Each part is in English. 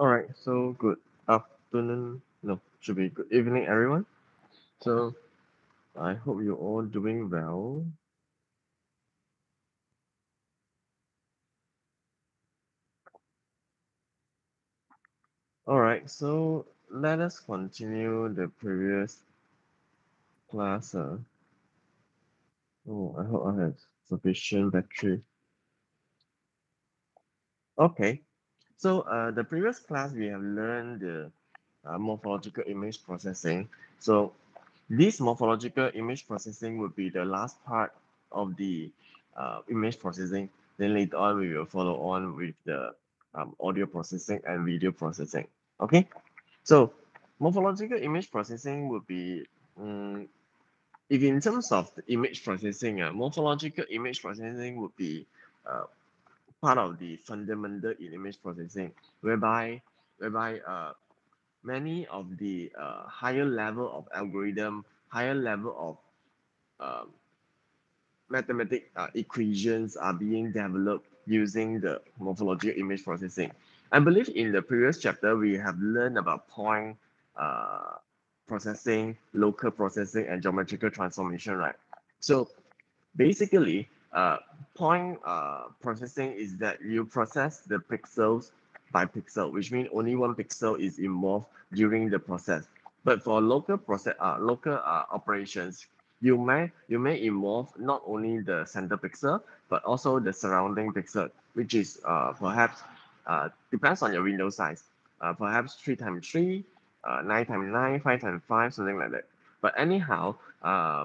All right, so good afternoon. No, should be good evening, everyone. So I hope you're all doing well. All right, so let us continue the previous class. Oh, I hope I have sufficient battery. Okay, so the previous class we have learned the morphological image processing. So this morphological image processing would be the last part of the image processing. Then later on, we will follow on with the audio processing and video processing. Okay, so morphological image processing would be, if in terms of the image processing, morphological image processing would be uh, part of the fundamental in image processing, whereby many of the higher level of algorithm, higher level of um, mathematic equations are being developed using the morphological image processing. I believe in the previous chapter we have learned about point uh, processing, local processing, and geometrical transformation, right? So basically, point processing is that you process the pixels by pixel, which means only one pixel is involved during the process. But for local operations, you may involve not only the center pixel but also the surrounding pixel, which is perhaps depends on your window size, perhaps 3 times 3, 9 times 9, 5 times 5, something like that. But anyhow,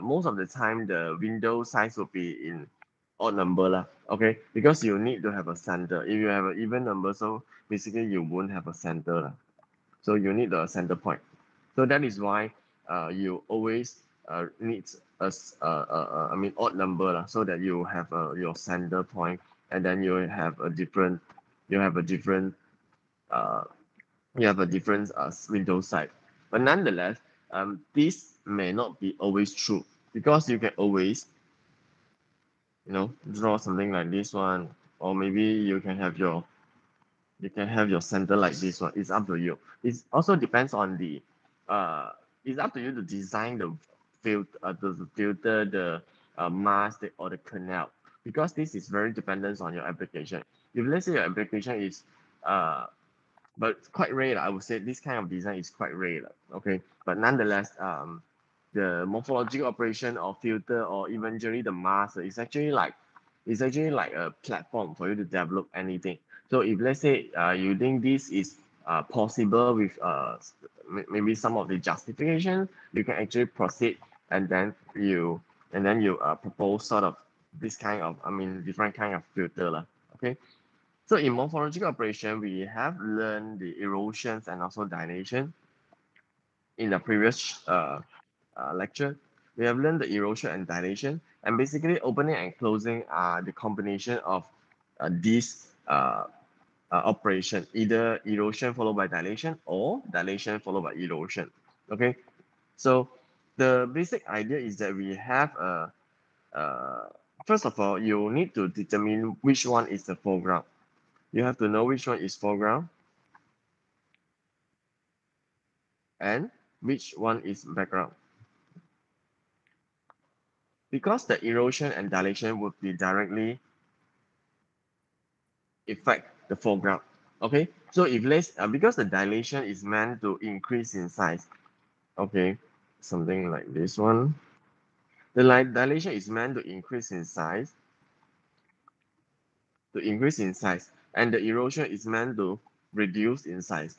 most of the time the window size will be in odd number lah. Okay, because you need to have a center. If you have an even number, so basically you won't have a center lah. So you need the center point. So that is why you always need I mean odd number lah, so that you have your center point, and then you have a different uh, window size. But nonetheless, this may not be always true, because you can always, draw something like this one, or maybe you can have your center like this one. It's up to you. It also depends on the it's up to you to design the filter, the mask, or the canal, because this is very dependent on your application. If let's say your application is uh but quite rare, I would say this kind of design is quite rare, okay. But nonetheless, the morphological operation or filter or eventually the mask is actually like a platform for you to develop anything. So if let's say you think this is possible with maybe some of the justification, you can actually proceed, and then you propose sort of this kind of, I mean, different kind of filter lah. Okay. So in morphological operation, we have learned the erosions and also dilation in the previous lecture. We have learned the erosion and dilation, and basically opening and closing are the combination of these operation, either erosion followed by dilation or dilation followed by erosion. Okay, so the basic idea is that we have first of all, you need to determine which one is the foreground. You have to know which one is foreground and which one is background, because the erosion and dilation would be directly affect the foreground. Okay, so if let's because the dilation is meant to increase in size. Okay, something like this one. The dilation is meant to increase in size, and the erosion is meant to reduce in size.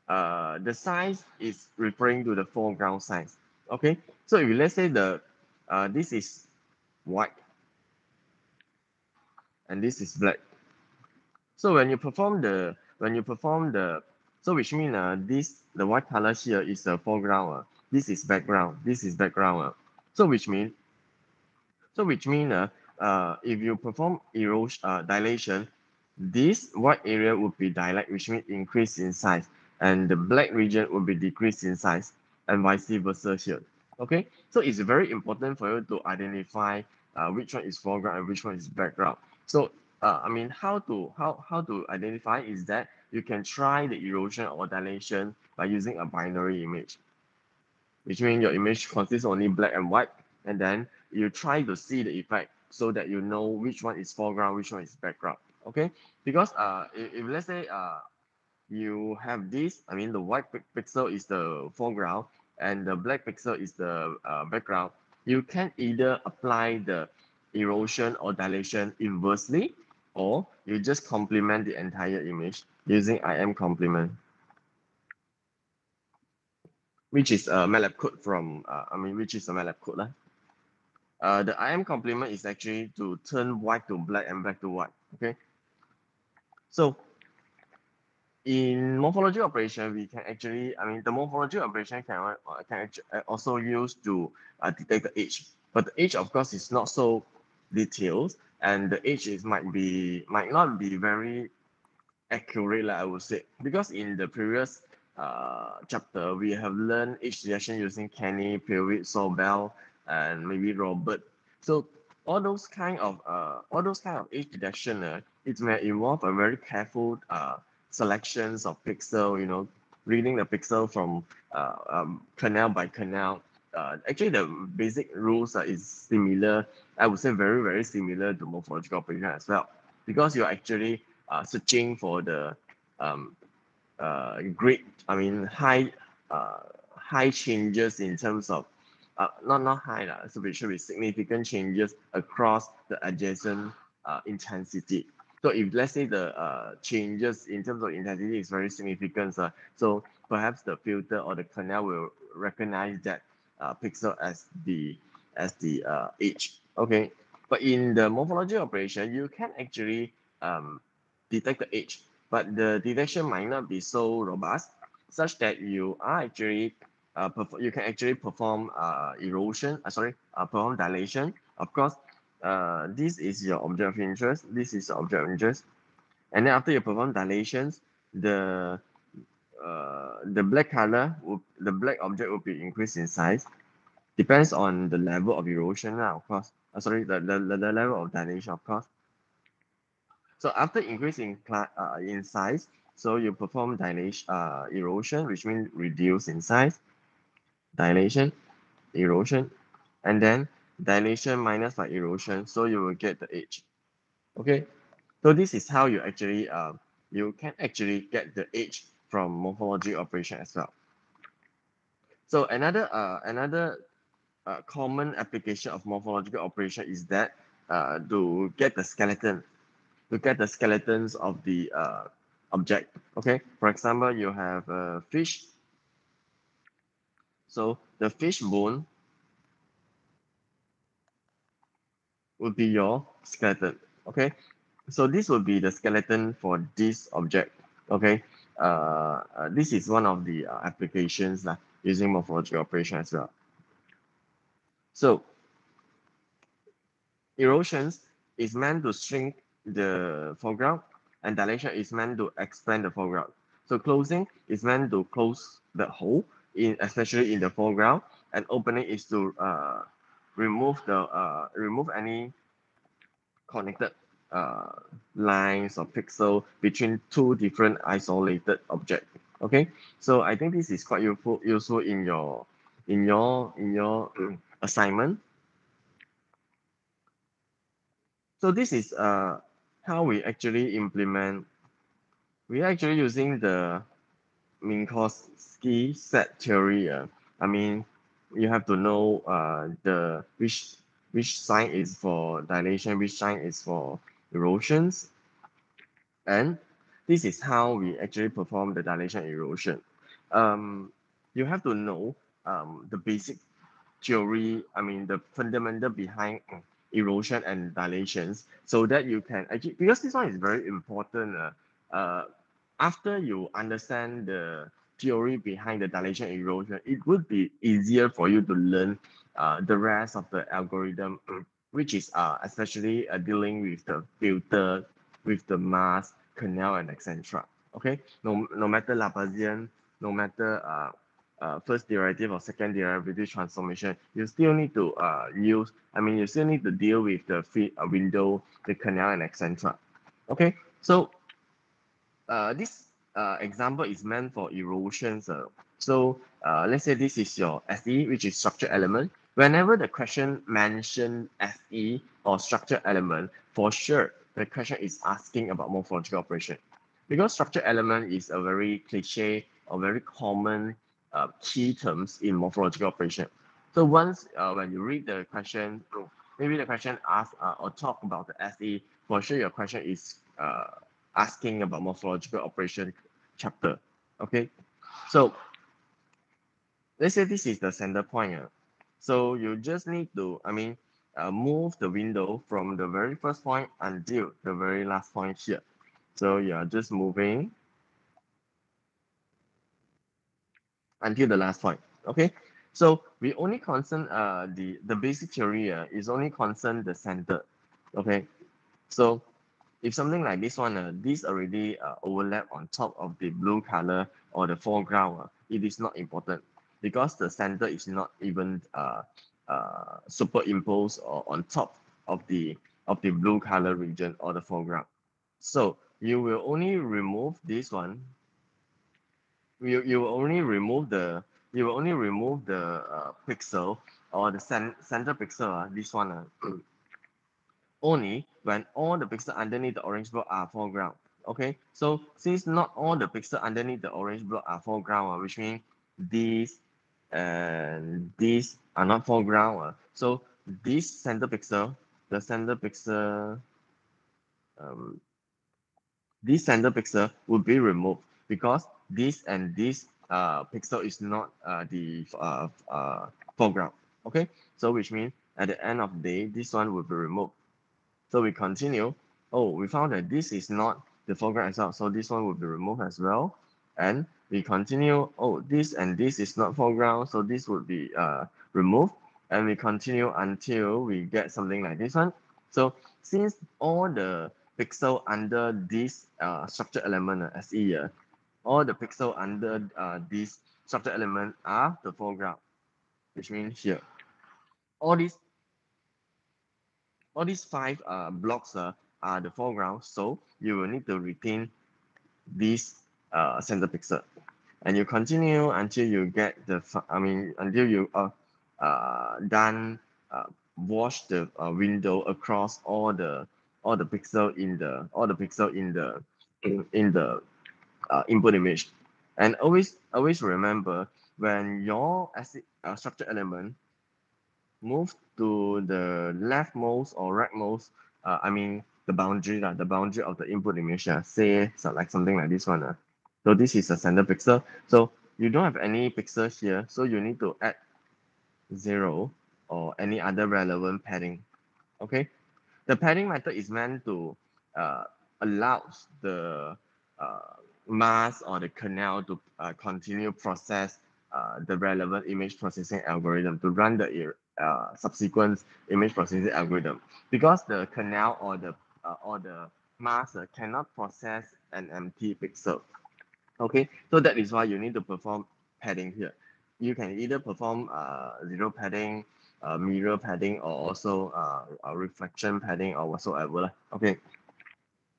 The size is referring to the foreground size. Okay, so if let's say this is white and this is black. So so which means the white color here is the foreground. This is background. This is background. So which mean if you perform erosion dilation, this white area would be dilate, which means increase in size, and the black region would be decrease in size, and vice versa here. Okay, so it's very important for you to identify which one is foreground and which one is background. So I mean, how to identify is that you can try the erosion or dilation by using a binary image, which means your image consists only black and white, and then you try to see the effect so that you know which one is foreground, which one is background. Okay, because if let's say you have this, I mean the white pixel is the foreground and the black pixel is the background, you can either apply the erosion or dilation inversely, or you just complement the entire image using IM complement, which is a MATLAB code from, which is a MATLAB code. The IM complement is actually to turn white to black and black to white. Okay, so in morphology operation, we can actually, the morphology operation can also use to detect the age. But the age, of course, is not so detailed, and the age is might not be very accurate, like I would say, because in the previous chapter we have learned age detection using Kenny, Pewitt, Sobel, and maybe Robert. So all those kind of age detection, it may involve a very careful selections of pixel, reading the pixel from canal by canal. Actually, the basic rules is similar. I would say very, very similar to morphological operation as well, because you're actually searching for the great, high changes in terms of not high lah, so it should be significant changes across the adjacent intensity. So if let's say the changes in terms of intensity is very significant, so perhaps the filter or the canal will recognize that pixel as the age. Okay, but in the morphology operation, you can actually detect the age, but the detection might not be so robust, such that you are actually you can actually perform perform dilation. Of course, this is your object of interest. This is your object of interest, and then after you perform dilations, the black color, the black object will be increased in size. Depends on the level of erosion, of course. The level of dilation, of course. So after increasing in size, so you perform dilation, erosion, which means reduce in size, dilation, erosion, and then dilation minus by erosion, so you will get the age. Okay, so this is how you actually you can actually get the age from morphology operation as well. So another common application of morphological operation is that to get the skeleton, to get the skeletons of the object. Okay, for example, you have a fish. So the fish bone would be your skeleton. Okay, so this will be the skeleton for this object. Okay, this is one of the applications using morphological operation as well. So erosions is meant to shrink the foreground, and dilation is meant to expand the foreground. So closing is meant to close the hole, especially in the foreground, and opening is to remove any connected lines or pixel between two different isolated objects. Okay, so I think this is quite useful in your assignment. So this is how we actually implement. We are actually using the Minkowski set theory. You have to know the which sign is for dilation, which sign is for erosions, and this is how we actually perform the dilation erosion. You have to know the basic theory, the fundamental behind erosion and dilations, so that you can actually, because this one is very important. After you understand the theory behind the dilation erosion, it would be easier for you to learn the rest of the algorithm, which is especially dealing with the filter, with the mask, canal, and etc. Okay, no matter Laplacian, no matter first derivative or second derivative transformation, you still need to you still need to deal with the window, the canal, and etc. Okay, so this example is meant for erosions. So let's say this is your SE, which is structure element. Whenever the question mention SE or structure element, for sure, the question is asking about morphological operation. Because structure element is a very cliche or very common key terms in morphological operation. So once when you read the question, maybe the question asks or talk about the SE, for sure your question is asking about morphological operation chapter. Okay, so let's say this is the center point. So you just need to, move the window from the very first point until the very last point here. So you are just moving until the last point. Okay, so we only concern the basic theory is only concern the center. Okay, so if something like this one, this already overlap on top of the blue color or the foreground, it is not important because the center is not even superimposed or on top of the blue color region or the foreground. So you will only remove this one. You will only remove the pixel or the center pixel. This one. Only when all the pixels underneath the orange block are foreground. Okay, so since not all the pixels underneath the orange block are foreground, which means these and these are not foreground. So this center pixel, the center pixel, um, this center pixel will be removed because this and this pixel is not the foreground. Okay, so which means at the end of the day, this one will be removed. So we continue. Oh, we found that this is not the foreground as well. So this one will be removed as well. And we continue. Oh, this and this is not foreground. So this would be removed. And we continue until we get something like this one. So since all the pixel under this structure element SE, all the pixel under this structure element are the foreground, which means here. All these all these five blocks are the foreground, so you will need to retain this center pixel, and you continue until you get the until you done wash the window across all the pixel in the in the input image. And always remember, when your structure element move to the leftmost or rightmost, the boundary of the input image, say so like something like this one. So this is a center pixel. So you don't have any pixel here, so you need to add 0 or any other relevant padding. Okay, the padding method is meant to uh, allow the uh, mask or the canal to continue process the relevant image processing algorithm to run the subsequent image processing algorithm, because the canal or the mask cannot process an empty pixel. Okay, so that is why you need to perform padding here. You can either perform zero padding, mirror padding, or also a reflection padding or whatsoever. Okay,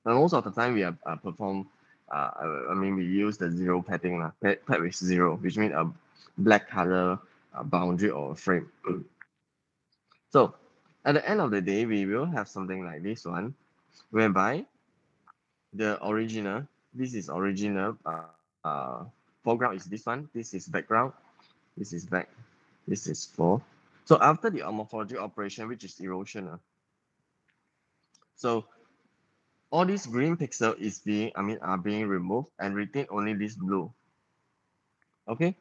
and most of the time we have perform, we use the zero padding, pad with zero, which means a black color boundary or frame. So at the end of the day, we will have something like this one, whereby the original, this is original, foreground is this one, this is background, this is back, this is for. So after the morphological operation, which is erosion, so all these green pixel is are being removed and retain only this blue. Okay,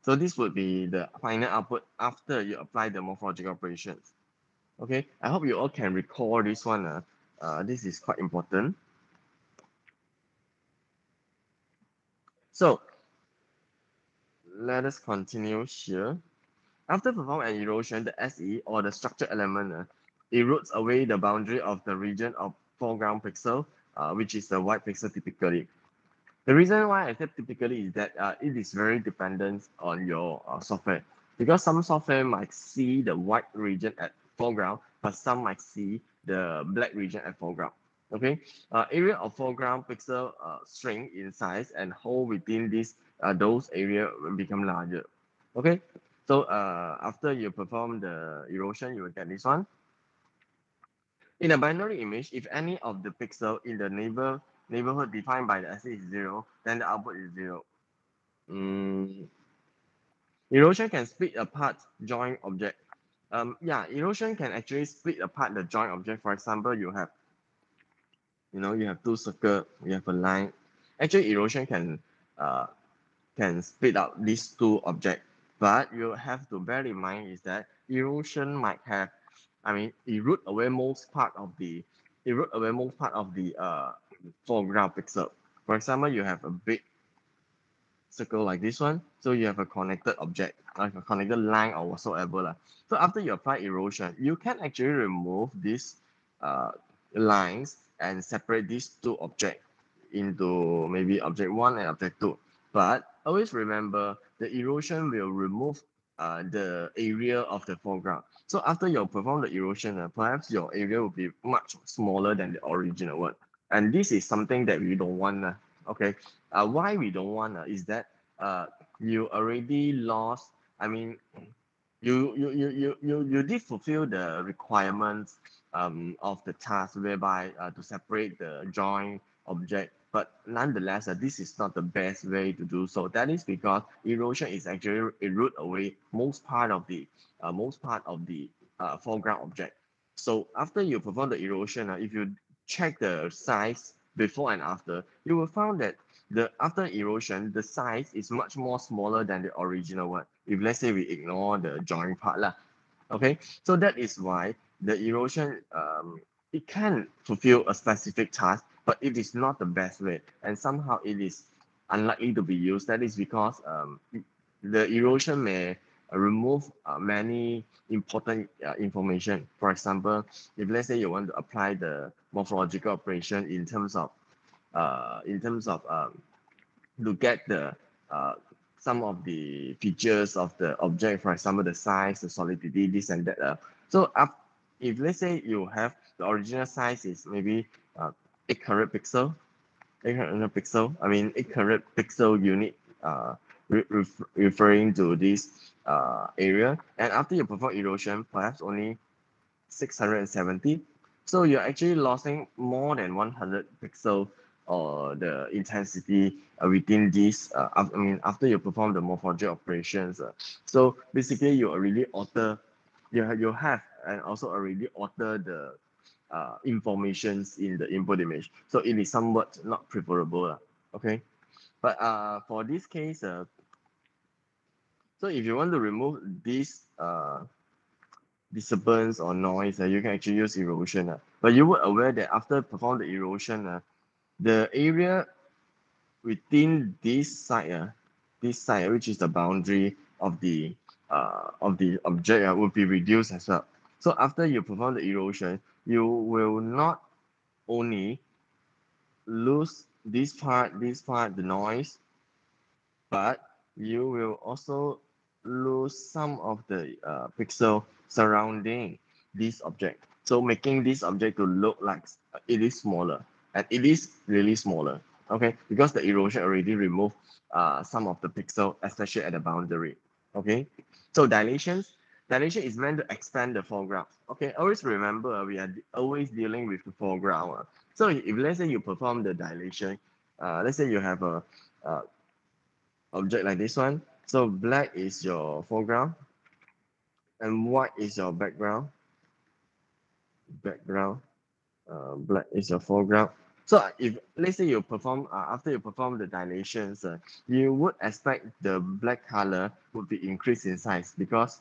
so this would be the final output after you apply the morphological operations. Okay, I hope you all can recall this one. This is quite important. So let us continue here. After performing an erosion, the SE or the structure element erodes away the boundary of the region of foreground pixel, which is the white pixel typically. The reason why I said typically is that it is very dependent on your software, because some software might see the white region at foreground, but some might see the black region at foreground. Okay, area of foreground pixel shrink in size and hole within this those area will become larger. Okay, so after you perform the erosion, you will get this one. In a binary image, if any of the pixel in the neighborhood defined by the axis is zero, then the output is zero. Mm, erosion can split apart joint object. Yeah, erosion can actually split apart the joint object. For example, you have two circle, you have a line. Actually, erosion uh, can split out these two objects, but you have to bear in mind is that erosion might have, erode away most part of the foreground pixel. For example, you have a big circle like this one, so you have a connected object, like a connected line or whatsoever. So after you apply erosion, you can actually remove these uh, lines and separate these two objects into maybe object one and object two. But always remember the erosion will remove the area of the foreground. So after you perform the erosion, perhaps your area will be much smaller than the original one. And this is something that we don't want. Okay, why we don't want is that uh, you already lost. I mean, you did fulfill the requirements of the task whereby to separate the joint object, but nonetheless this is not the best way to do so. That is because erosion is actually erode away most part of the foreground object. So after you perform the erosion, if you check the size before and after, you will find that the after erosion, the size is much more smaller than the original one. If let's say we ignore the joint part lah, okay. So that is why the erosion it can fulfill a specific task, but it is not the best way, and somehow it is unlikely to be used. That is because the erosion may remove many important information. For example, if let's say you want to apply the morphological operation in terms of to get the uh, some of the features of the object, for example, the size, the solidity, this and that. So if let's say you have the original size is maybe 800 pixel, 800 pixel, 800 pixel unit, referring to this area. And after you perform erosion, perhaps only 670. So you're actually losing more than 100 pixel or the intensity within this. After you perform the morphology operations. So basically, you already alter, you have and also already alter the informations in the input image. So it is somewhat not preferable. Okay. But for this case, so if you want to remove this disturbance or noise, you can actually use erosion. But you were aware that after perform the erosion, the area within this side, which is the boundary of the object, will be reduced as well. So after you perform the erosion, you will not only lose this part, the noise, but you will also lose some of the pixel surrounding this object. So making this object to look like it is smaller, and it is really smaller. Okay, because the erosion already removed some of the pixel, especially at the boundary. Okay, so dilation is meant to expand the foreground. Okay, always remember we are always dealing with the foreground. So if let's say you perform the dilation, let's say you have a object like this one. So black is your foreground and white is your background. Background, black is your foreground. So if let's say you perform after you perform the dilations, you would expect the black color would be increased in size because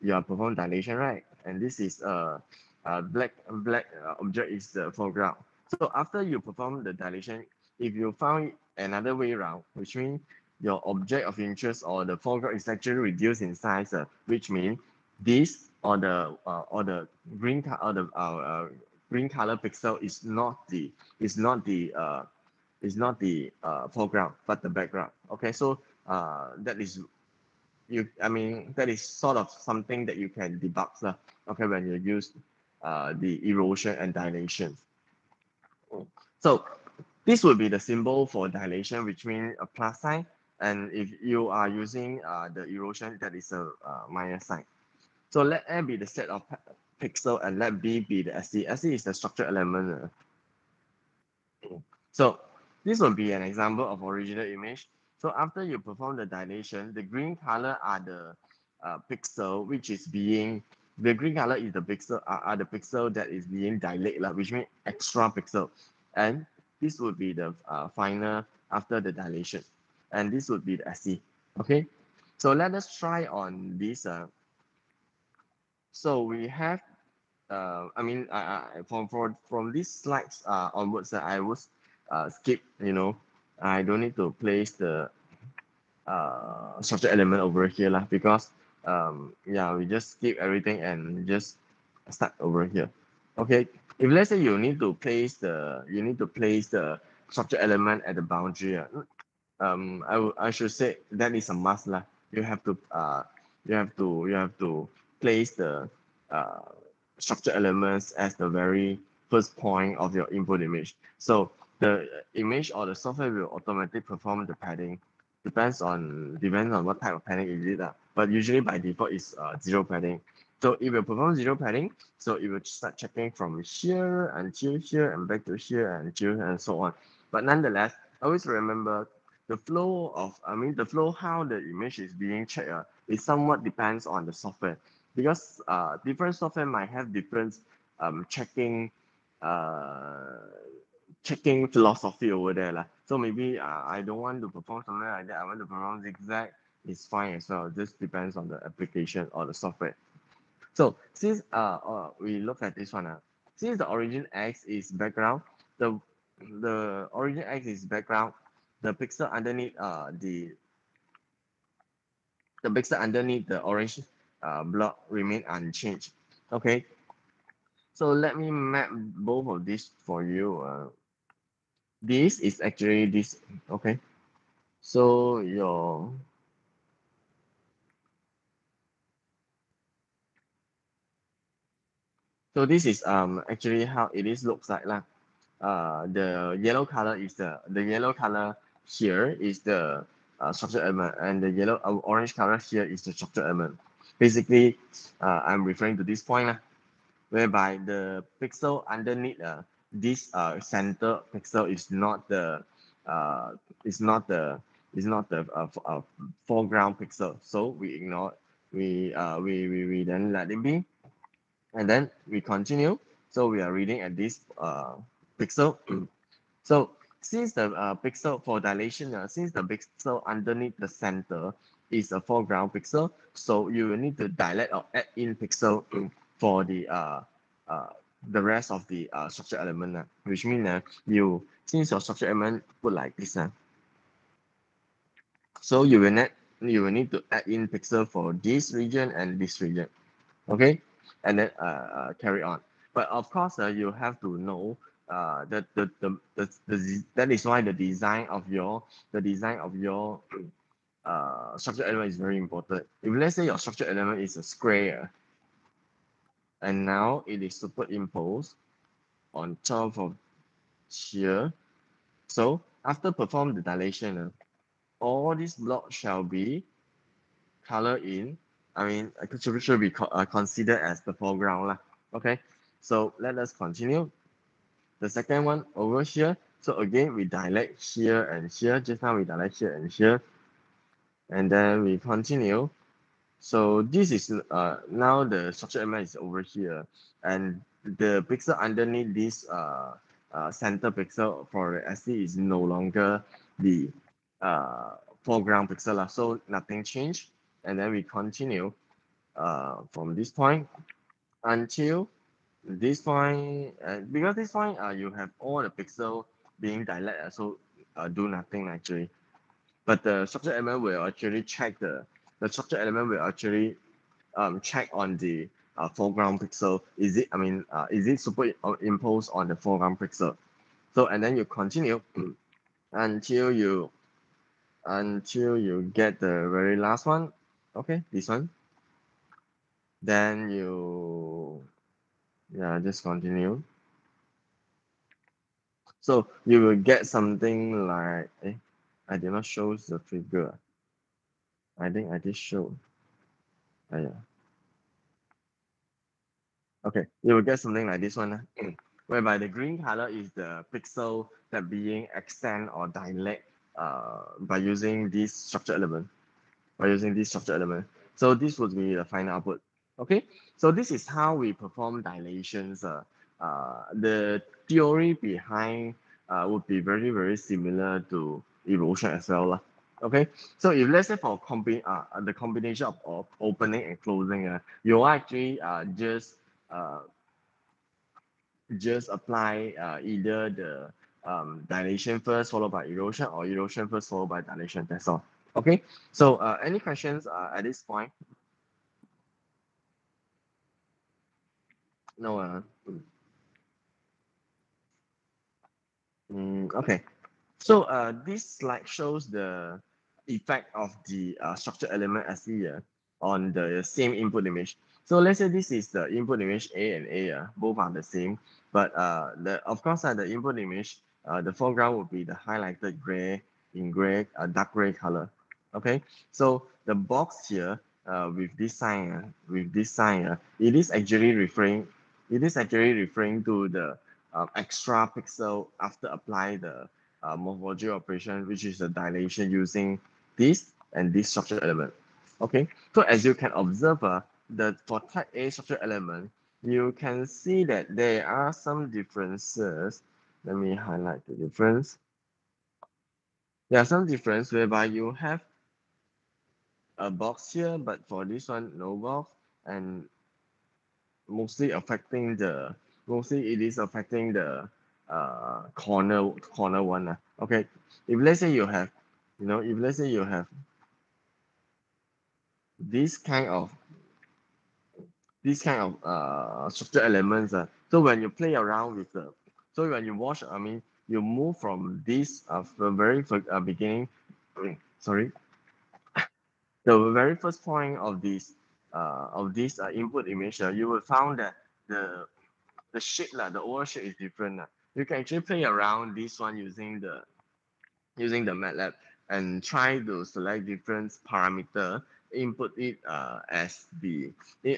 you are performing dilation, right? And this is black object is the foreground. So after you perform the dilation, if you found another way around, which means your object of interest or the foreground is actually reduced in size, which means this or the green or the green color pixel is not the foreground but the background. Okay, so that is that is sort of something that you can debug, okay, when you use the erosion and dilation. So this would be the symbol for dilation, which means a plus sign. And if you are using the erosion, that is a minus sign. So let A be the set of pixel and let B be the SE. SE is the structure element. So this will be an example of original image. So after you perform the dilation, the green color are the pixel which is being, the green color is the pixel are the pixel that is being dilated, which means extra pixel. And this would be the final after the dilation. And this would be the SE. Okay. So let us try on this. So we have from these slides onwards, I would skip, I don't need to place the structure element over here lah, because yeah, we just skip everything and just start over here. Okay, if let's say you need to place the structure element at the boundary, I should say that is a must lah. You have to place the uh, structure elements as the very first point of your input image. So the image or the software will automatically perform the padding. Depends on what type of padding is it. But usually by default is zero padding. So it will perform zero padding. So it will start checking from here until here and back to here and here and so on. But nonetheless, always remember the flow how the image is being checked it somewhat depends on the software, because different software might have different checking uh, checking philosophy over there lah. So maybe I don't want to perform something like that. I want to perform zigzag. It's fine as well. This depends on the application or the software. So since we look at this one, since the origin X is background, the origin X is background, the pixel underneath the pixel underneath the orange block remain unchanged. Okay, so let me map both of these for you. This is actually this. Okay, so this is actually how it is looks like lah. The yellow color is the yellow color here is the structure element, and the orange color here is the structure element. Basically, I'm referring to this point whereby the pixel underneath this center pixel uh, is not the foreground pixel. So we ignore we then let it be, and then we continue. So we are reading at this pixel. So since the pixel for dilation, since the pixel underneath the center is a foreground pixel, so you will need to dilate or add in pixel for uh, the rest of the structure element, which means since your structure element put like this, so you will need to add in pixel for this region and this region. Okay, and then carry on. But of course you have to know that that is why the design of your structure element is very important. If let's say your structure element is a square and now it is superimposed on top of here, so after perform the dilation, all these blocks shall be color in, should be considered as the foreground lah. Okay, so let us continue. The second one over here. So again, we dilate here and here. Just now we dilate here and here, and then we continue. So this is now the structure element is over here, and the pixel underneath this center pixel for the SD is no longer the foreground pixel lah. So nothing changed, and then we continue from this point until this point, because this point you have all the pixel being dilated, so do nothing actually. But the structure element will actually check the structure element will actually check on the foreground pixel. Is it superimposed on the foreground pixel? So and then you continue until you get the very last one. Okay, this one. Then you just continue. So you will get something like, I did not show the figure. I think I did show. Yeah. Okay, you will get something like this one, whereby the green color is the pixel that being extend or dilate by using this structure element. So this would be the final output. Okay, so this is how we perform dilations. The theory behind would be very, very similar to erosion as well. Okay, so if let's say for the combination of opening and closing, you actually uh, just apply either the dilation first followed by erosion or erosion first followed by dilation. That's all. Okay, so any questions at this point? No. Okay. So this slide shows the effect of the structure element as here on the same input image. So let's say this is the input image A and A, both are the same, but of course the input image, the foreground would be the highlighted gray in gray, dark gray color. Okay, so the box here with this sign, it is actually referring to the extra pixel after apply the morphological operation, which is the dilation using this and this structure element. Okay, so as you can observe, the for type A structure element, you can see that there are some differences. Let me highlight the difference. There are some difference whereby you have a box here, but for this one, no box, and mostly it is affecting the corner one. Okay, if let's say you have, if let's say you have this kind of structure elements, so when you play around with so when you watch, I mean, you move from this very beginning, sorry, the very first point of this input image, you will found that the shape the overall shape is different. You can actually play around this one using the MATLAB and try to select different parameter, input it as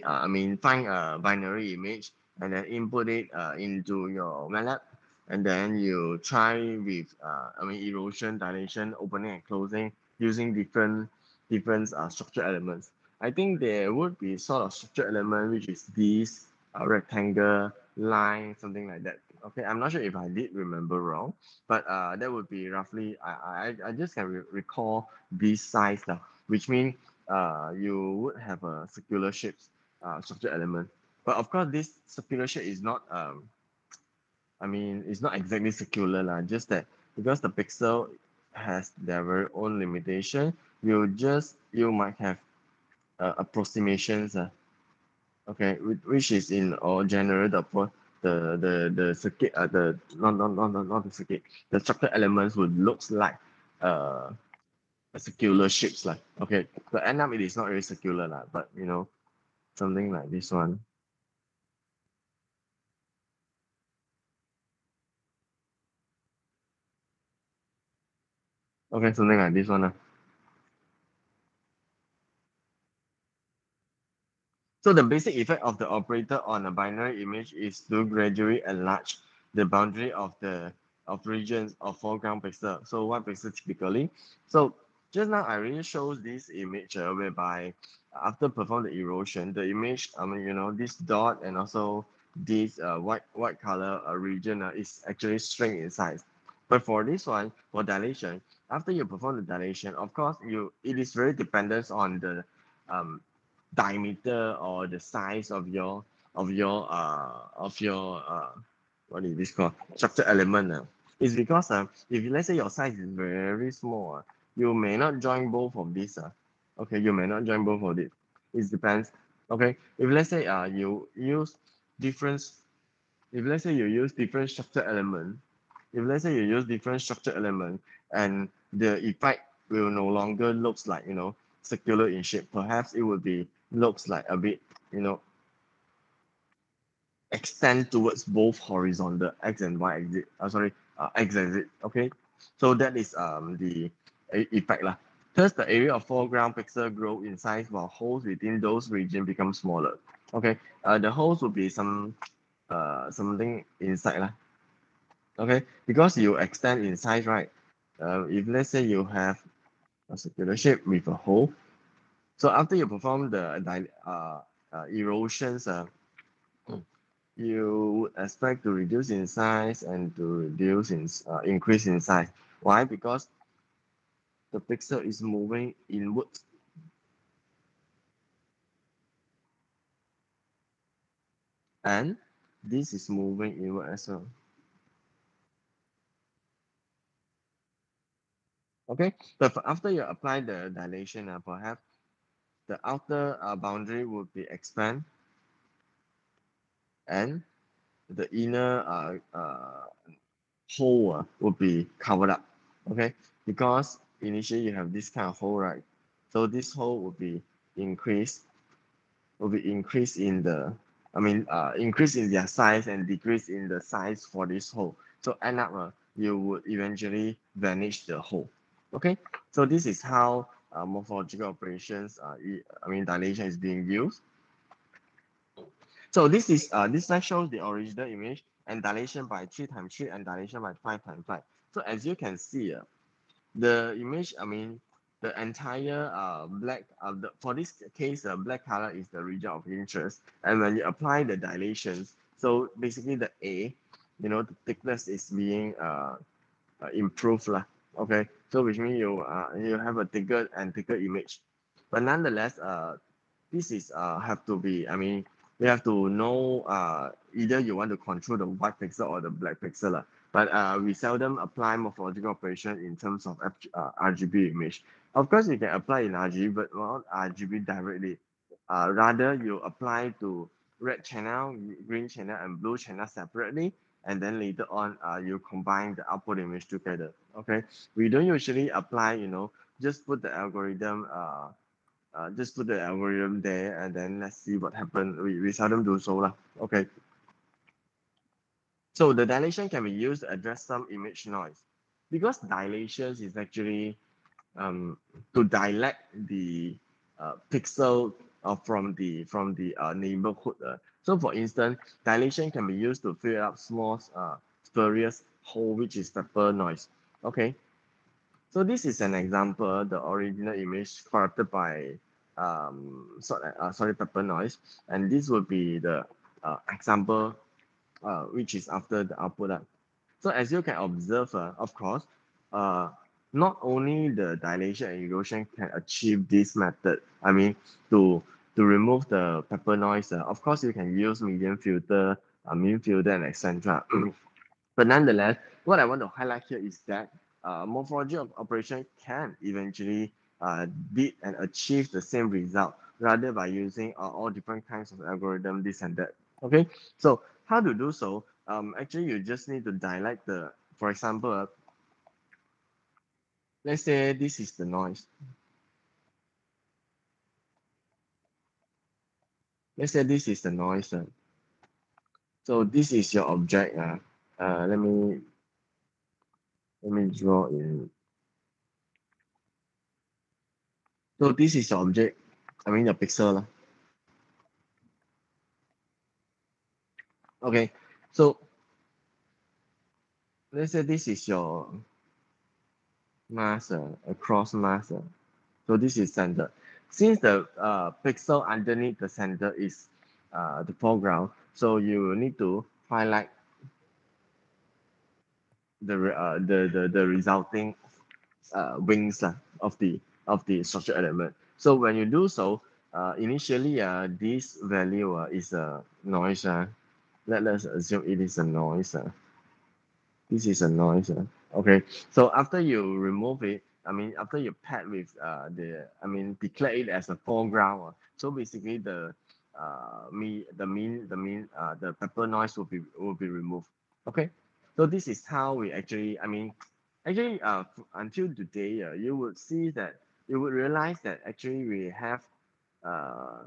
I mean, find a binary image and then input it into your MATLAB, and then you try with I mean, erosion, dilation, opening and closing using different structure elements. I think there would be sort of structure element which is this rectangle line, something like that. Okay, I'm not sure if I did remember wrong, but that would be roughly, I just can recall this size now, which means you would have a circular shapes structure element. But of course, this circular shape is not I mean, it's not exactly circular lah, just that because the pixel has their very own limitation, you might have approximations, okay, which is in or general the circuit the not the circuit, the structure elements would looks like uh a circular shapes like, okay, but end up it is not really circular lah, but something like this one. Okay, something like this one. So the basic effect of the operator on a binary image is to gradually enlarge the boundary of regions of foreground pixel. So one pixel typically. So just now I really showed this image whereby after perform the erosion, the image, I mean, this dot and also this white color region is actually shrink in size. But for this one, for dilation, after you perform the dilation, of course, it is very dependent on the um, diameter or the size of your what is this called, structure element. It's because if let's say your size is very small, you may not join both of these. Okay, you may not join both of it. It depends. Okay, if let's say you use different if let's say you use different structure element if let's say you use different structure element and the effect will no longer looks like circular in shape, perhaps it would be looks like a bit you know extend towards both horizontal x and y axis, sorry, access it. Okay, so that is the effect lah. Thus, the area of foreground pixel grow in size while holes within those region become smaller. Okay, the holes will be something inside lah. Okay, because you extend in size, right? If let's say you have a circular shape with a hole, so after you perform the erosions, you would expect to reduce in size and to reduce in increase in size. Why? Because the pixel is moving inward, and this is moving inward as well. Okay, but after you apply the dilation, perhaps the outer boundary would be expand and the inner hole would be covered up. Okay, because initially you have this kind of hole, right? So this hole will be increased, in the, increase in their size and decrease in the size for this hole. So end up, you would eventually vanish the hole. Okay, so this is how morphological operations, dilation is being used. So this slide shows the original image and dilation by 3 times 3 and dilation by 5 times 5. So as you can see, the image, the entire black, for this case, black color is the region of interest. And when you apply the dilations, so basically the A, the thickness is being improved lah. Okay, so which means you have a thicker and thicker image. But nonetheless, this is have to be, we have to know either you want to control the white pixel or the black pixel. But we seldom apply morphological operation in terms of RGB image. Of course, you can apply in RGB, but not RGB directly. Rather, you apply to red channel, green channel, and blue channel separately, and then later on, you combine the output image together. Okay, we don't usually apply, just put the algorithm there and then let's see what happens. We seldom do so lah. Okay. So the dilation can be used to address some image noise, because dilations is actually to dilate the pixel from the neighborhood. So for instance, dilation can be used to fill up small spurious hole, which is pepper noise. Okay. So this is an example, the original image corrupted by pepper noise, and this would be the example which is after the output. So as you can observe, of course, uh, not only the dilation and erosion can achieve this method. To remove the pepper noise. Of course, you can use medium filter, mean filter, and etc. But nonetheless, what I want to highlight here is that morphology of operation can eventually did and achieve the same result, rather by using all different kinds of algorithm, this and that. Okay, so how to do so? Actually, you just need to dilate for example, let's say this is the noise. Let's say this is the noise. So this is your object. Let me draw in. So this is your object. Your pixel. Okay, so let's say this is your mask, across mask. So this is center. Since the pixel underneath the center is the foreground, so you need to highlight the resulting wings of the structure element. So when you do so, initially this value is a noise. Let's assume it is a noise. This is a noise. Okay, so after you remove it, after you pad with declare it as a foreground. So basically the pepper noise will be removed. Okay, so this is how we actually, until today, you would see that you would realize that actually we have uh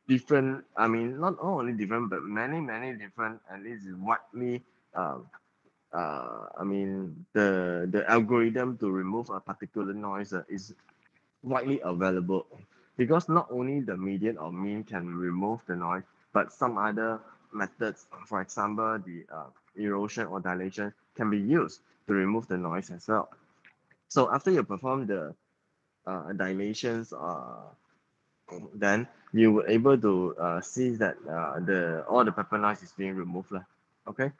different, not only different, but many different, and this is widely uh, I mean, the algorithm to remove a particular noise is widely available, because not only the median or mean can remove the noise, but some other methods, for example, the erosion or dilation, can be used to remove the noise as well. So after you perform the dilations, then you were able to see that the all the pepper noise is being removed lah. Okay.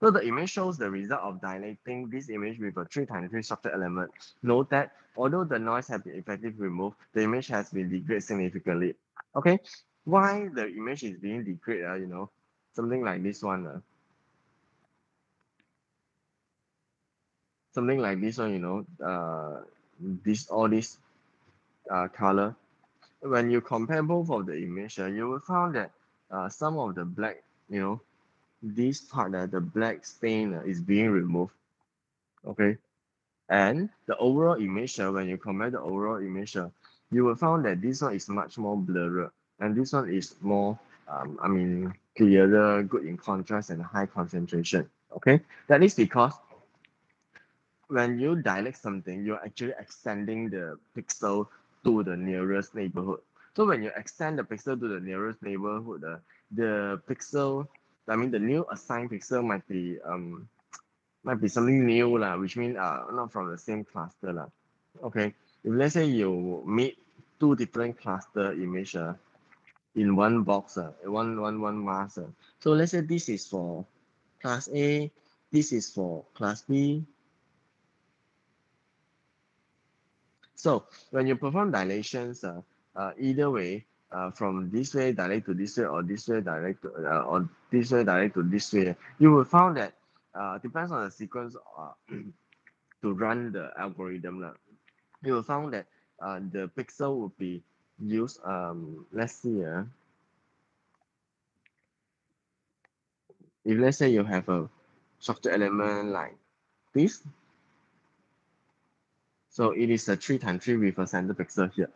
So the image shows the result of dilating this image with a 3 times 3 structure element. Note that although the noise has been effectively removed, the image has been degraded significantly. Okay, why the image is being degraded? Something like this one. Something like this one. This all this color. When you compare both of the image, you will find that some of the black, this part, the black stain is being removed. Okay. And the overall image, when you compare the overall image, you will find that this one is much more blurred, and this one is more, clearer, good in contrast, and high concentration. Okay, that is because when you dilate something, you're actually extending the pixel to the nearest neighborhood. So when you extend the pixel to the nearest neighborhood, the pixel, the new assigned pixel might be something new lah, which means not from the same cluster lah. Okay, if let's say you meet two different cluster image in one box, one mask. So let's say this is for class A, this is for class B. So when you perform dilations, either way, from this way dilate to this way, or this way dilate to or this way dilate to this way, you will find that depends on the sequence to run the algorithm lah. You will find that the pixel will be used. Let's see. If let's say you have a structure element like this, so it is a 3 times 3 with a center pixel here.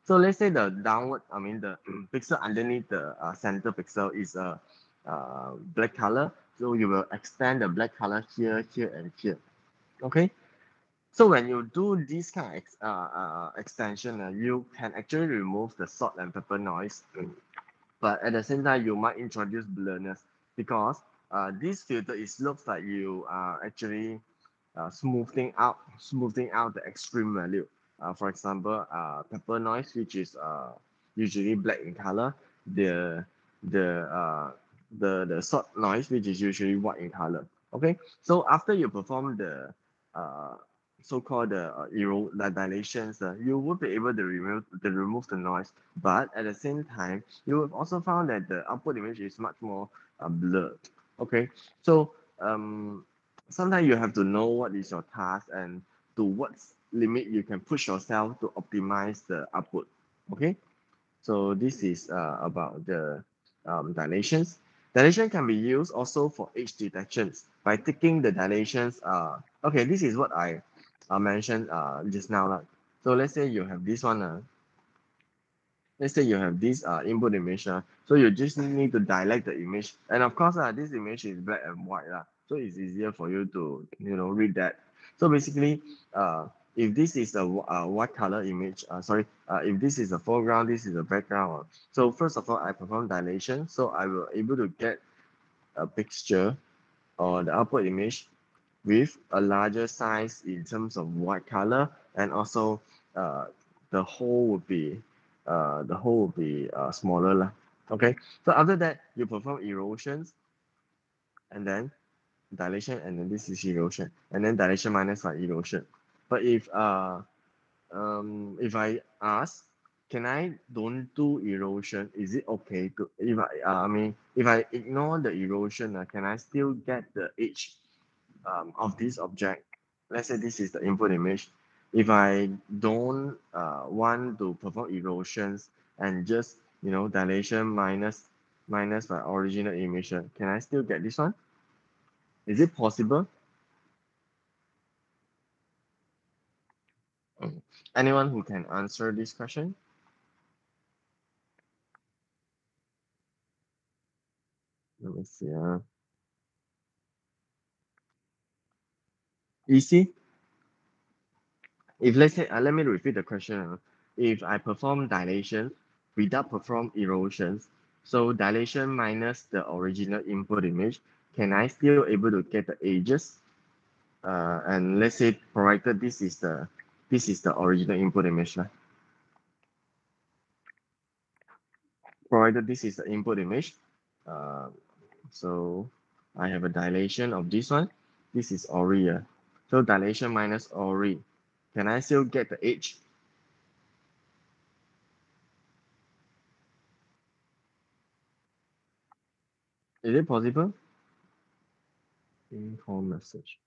So let's say the downward, the pixel underneath the center pixel is a black color. So you will extend the black color here, here, and here. Okay. So when you do this kind of extension, you can actually remove the salt and pepper noise, but at the same time, you might introduce blurriness, because this filter is looks like you are actually smoothing out the extreme value. For example, pepper noise, which is usually black in color, the the uh, the salt noise, which is usually white in color. Okay, so after you perform the uh, so-called the dilations, you will be able to remove the noise, but at the same time, you will also found that the output image is much more blurred. Okay, so sometimes you have to know what is your task and to what limit you can push yourself to optimize the output. Okay, so this is about the dilations. Dilation can be used also for age detections by taking the dilations. Okay, this is what I mentioned just now. So let's say you have this one. Let's say you have this input image, so you just need to dilate the image, and of course this image is black and white, so it's easier for you to read that. So basically, if this is a white color image, if this is a foreground, this is a background, so first of all I perform dilation, so I will able to get a picture or the output image with a larger size in terms of white color, and also uh, the whole would be smaller lah. Okay, so after that you perform erosions, and then dilation, and then this is erosion, and then dilation minus by erosion. But if I ask, can I don't do erosion, is it okay to, if I ignore the erosion, can I still get the edge of this object? Let's say this is the input image. If I don't want to perform erosions and just dilation minus my original image, can I still get this one? Is it possible? Mm. Anyone who can answer this question? Let me see. You see, if let's say, let me repeat the question. If I perform dilation without perform erosions, so dilation minus the original input image, can I still able to get the edges? And let's say provided this is the original input image. Provided this is the input image. Uh, so I have a dilation of this one. This is Ori. So dilation minus Ori. Can I still get the edge? Is it possible? Call message.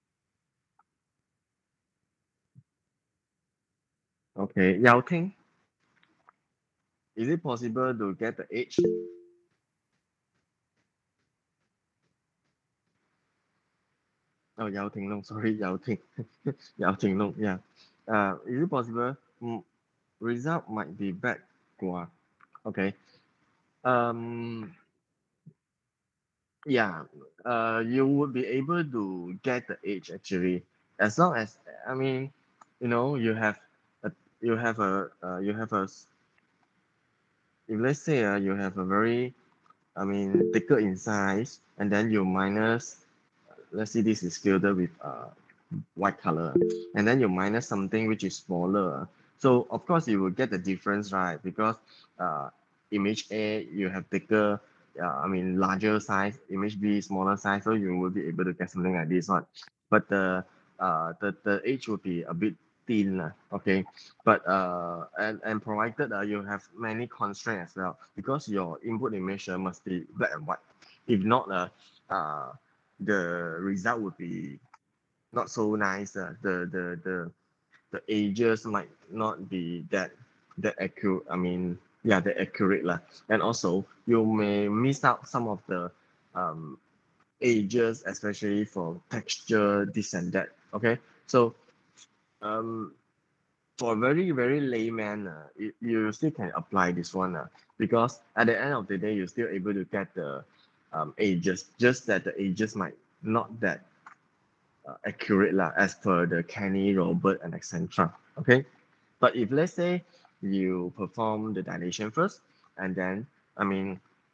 Okay, Yao Ting, is it possible to get the edge? Oh, Yao Ting Long, sorry, Yao Ting. Yao Ting Long, yeah. Is it possible? Result might be back. Okay. Um, yeah, you would be able to get the age actually, as long as I mean, you have a if let's say you have a very thicker in size, and then you minus, let's see, this is filled with white color, and then you minus something which is smaller. So of course you will get the difference, right? Because uh, image A you have thicker, larger size, image B smaller size, so you will be able to get something like this one. But the edge will be a bit thin, okay. But and provided you have many constraints as well, because your input image must be black and white. If not, the result would be not so nice. The ages might not be that accurate. Yeah, that accurate lah. And also you may miss out some of the um ages, especially for texture, this and that. Okay, so um for a very very layman, you still can apply this one, because at the end of the day you're still able to get the ages, just that the ages might not that accurate lah, as per the Kenny, Robert, and etc. Okay, but if let's say you perform the dilation first, and then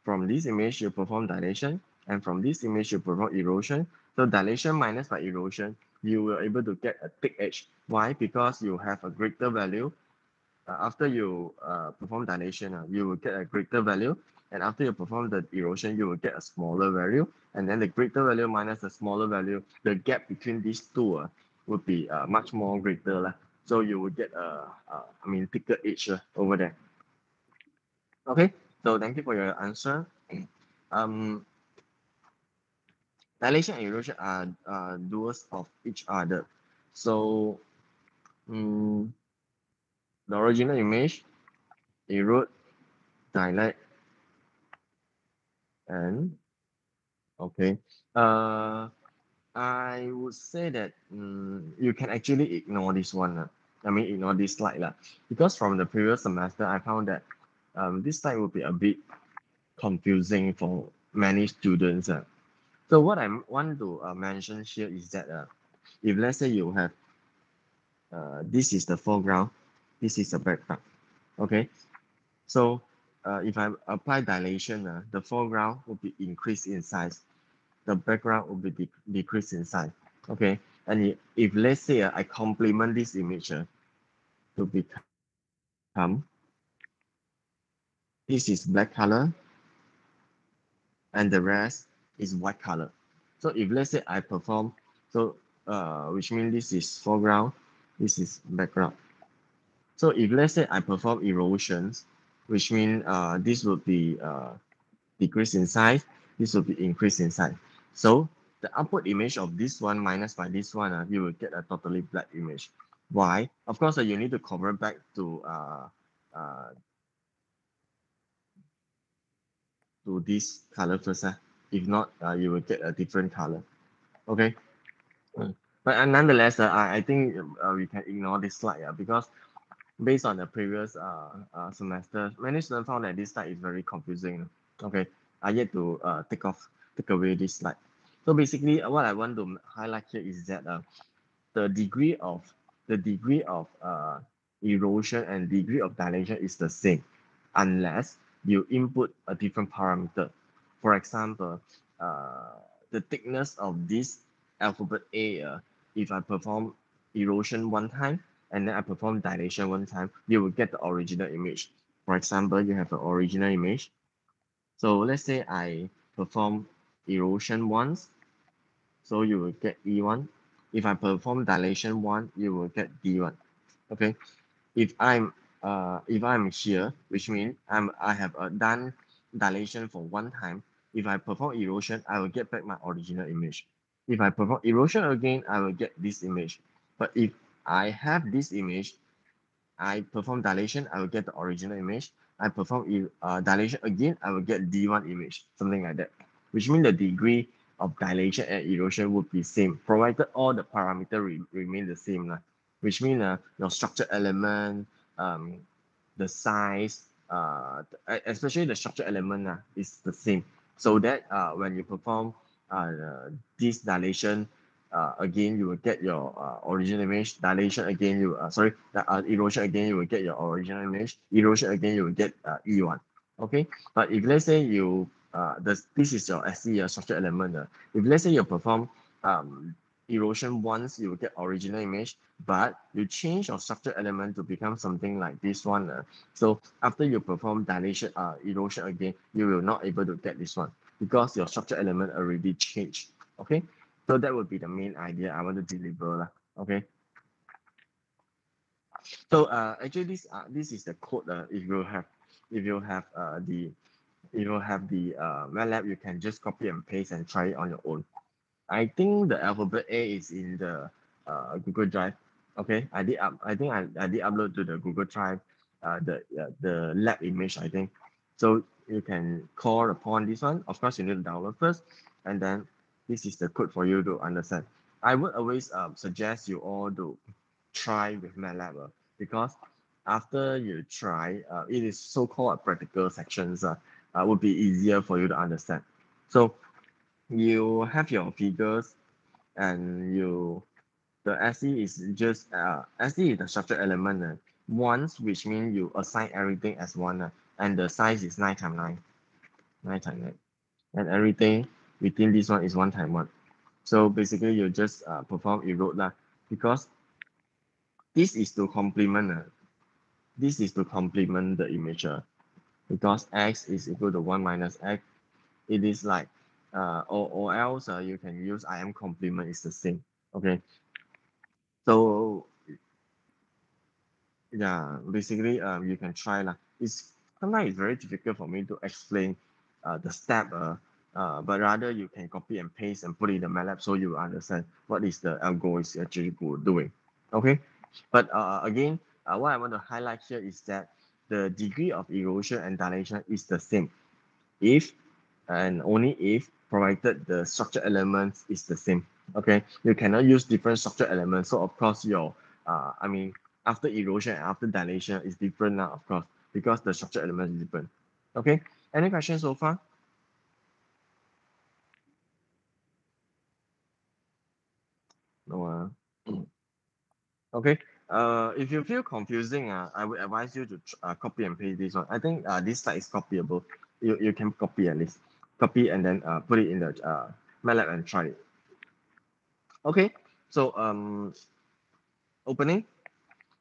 from this image you perform dilation, and from this image you perform erosion. So dilation minus by erosion, you will able to get a thick edge. Why? Because you have a greater value. After you perform dilation, you will get a greater value, and after you perform the erosion, you will get a smaller value, and then the greater value minus the smaller value, the gap between these two would be much more greater lah. So you will get thicker edge over there. Okay, so thank you for your answer. um Dilation and erosion are duals of each other. So the original image erode, dilate, and okay. Uh, I would say that you can actually ignore this one. Ignore this slide lah, because from the previous semester, I found that this slide would be a bit confusing for many students. So what I want to mention here is that if let's say you have this is the foreground, this is the background. Okay, so if I apply dilation, the foreground will be increased in size, the background will be decreased in size. Okay, and if let's say I complement this image to become, this is black color and the rest is white color. So if let's say I perform, so which means this is foreground, this is background. So if let's say I perform erosions, which means this would be decrease in size, this will be increase in size. So the output image of this one minus by this one, you will get a totally black image. Why? Of course, you need to convert back uh, to this color first. If not, you will get a different color. Okay. But nonetheless, I think we can ignore this slide, because based on the previous semester, many students found that this slide is very confusing. Okay, I yet to take away this slide. So basically, what I want to highlight here is that the degree of erosion and degree of dilation is the same, unless you input a different parameter. For example, the thickness of this alphabet A, if I perform erosion one time and then I perform dilation one time, you will get the original image. For example, you have an original image. So let's say I perform erosion once, so you will get E1. If I perform dilation one, you will get D1. Okay. If I'm here, which means I have done dilation for one time. If I perform erosion, I will get back my original image. If I perform erosion again, I will get this image. But if I have this image, I perform dilation, I will get the original image. I perform dilation again, I will get D1 image, something like that. Which means the degree of dilation and erosion would be same, provided all the parameters remain the same. Which means your structure element, um, the size, especially the structure element is the same. So that when you perform this dilation, again you will get your original image. Dilation again, erosion again, you will get your original image. Erosion again, you will get E1. Okay, but if let's say you this is your SE structure element. If let's say you perform erosion once, you will get original image, but you change your structure element to become something like this one. So after you perform dilation, erosion again, you will not able to get this one because your structure element already changed. Okay, so that would be the main idea I want to deliver lah. Okay. So actually this is the code. If you have the MATLAB, you can just copy and paste and try it on your own. I think the alphabet A is in the Google Drive. Okay, I did upload to the Google Drive the lab image, I think. So you can call upon this one. Of course, you need to download first, and then this is the code for you to understand. I would always suggest you all to try with MATLAB because after you try, it is so-called practical sections would be easier for you to understand. So you have your figures and the SE is just SE is the structure element once, which means you assign everything as one and the size is 9 times 9, 9 times 9, and everything within this one is 1 times 1. So basically you just perform erode because this is to complement the image because x is equal to 1 minus x. It is like or else you can use IM complement, is the same. Okay, so yeah, basically you can try it's sometimes it's very difficult for me to explain the step but rather you can copy and paste and put it in the MATLAB so you understand what is the algo is actually doing. Okay, but again what I want to highlight here is that the degree of erosion and dilation is the same if and only if provided the structure elements is the same. Okay, you cannot use different structure elements, so of course your I mean after erosion and after dilation is different now, of course, because the structure element is different. Okay, any questions so far? No. Okay. If you feel confusing, I would advise you to copy and paste this one. I think this slide is copyable. You can copy at least. Copy and then put it in the MATLAB and try it. Okay. So opening.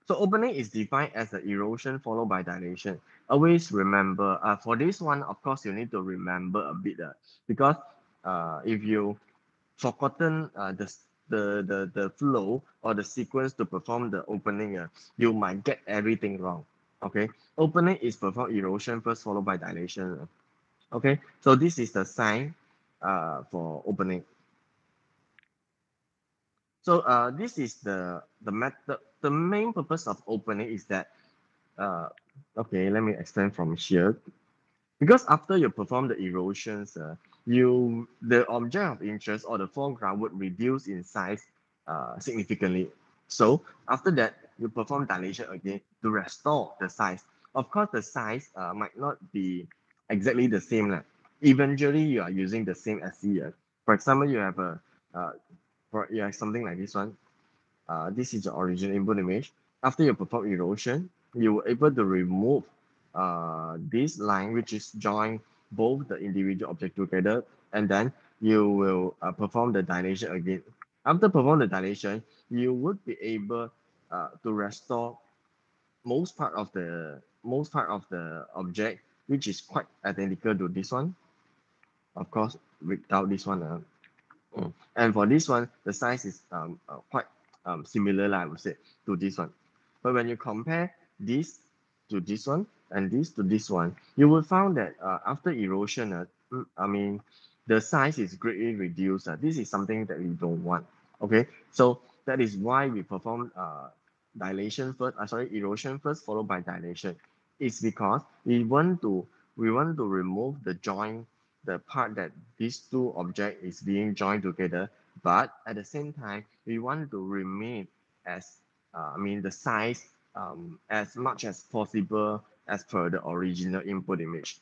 So opening is defined as the erosion followed by dilation. Always remember, for this one, of course, you need to remember a bit because if you forgotten the flow or the sequence to perform the opening, you might get everything wrong. Okay, opening is perform erosion first followed by dilation. Okay, so this is the sign for opening. So this is the method. The main purpose of opening is that okay, let me explain from here. Because after you perform the erosions, the object of interest or the foreground would reduce in size significantly. So after that, you perform dilation again to restore the size. Of course, the size might not be exactly the same. Eventually, you are using the same SE. For example, you have you have something like this one. this is the original input image. After you perform erosion, you were able to remove this line, which is join both the individual object together, and then you will perform the dilation again. After perform the dilation, you would be able to restore most part of the object, which is quite identical to this one. Of course, without this one, and for this one, the size is quite similar, I would say, to this one. But when you compare this to this one and this to this one, you will find that after erosion, I mean, the size is greatly reduced. This is something that we don't want. Okay, so that is why we perform dilation first. Sorry, erosion first, followed by dilation. It's because we want to remove the joint, the part that these two objects is being joined together, but at the same time we want to remain as I mean the size as much as possible as per the original input image.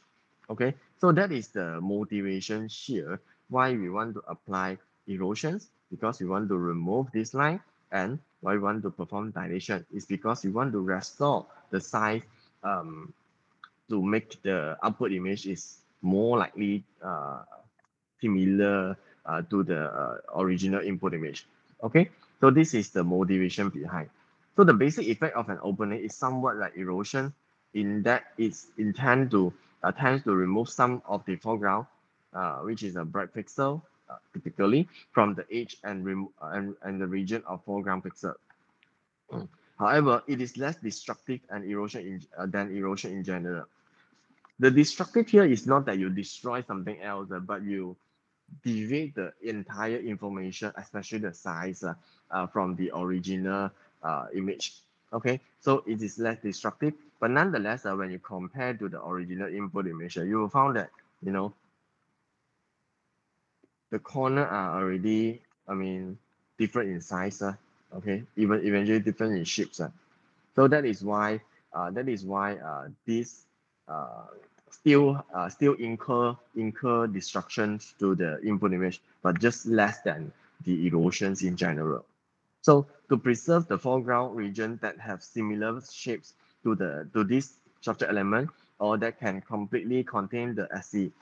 Okay, so that is the motivation here why we want to apply erosions, because we want to remove this line, and why we want to perform dilation is because we want to restore the size um, to make the output image is more likely similar to the original input image. Okay, so this is the motivation behind. So the basic effect of an opening is somewhat like erosion, in that it's intended to tends to remove some of the foreground, which is a bright pixel, typically from the edge and the region of foreground pixel. However, it is less destructive than erosion in general. The destructive here is not that you destroy something else, but you deviate the entire information, especially the size, from the original image. Okay, so it is less destructive, but nonetheless, when you compare to the original input image, you will find that the corner are already, I mean, different in size. Okay, even eventually different in shapes. So that is why this uh, still incur destructions to the input image, but just less than the erosions in general. So to preserve the foreground region that have similar shapes to this structure element, or that can completely contain the SE,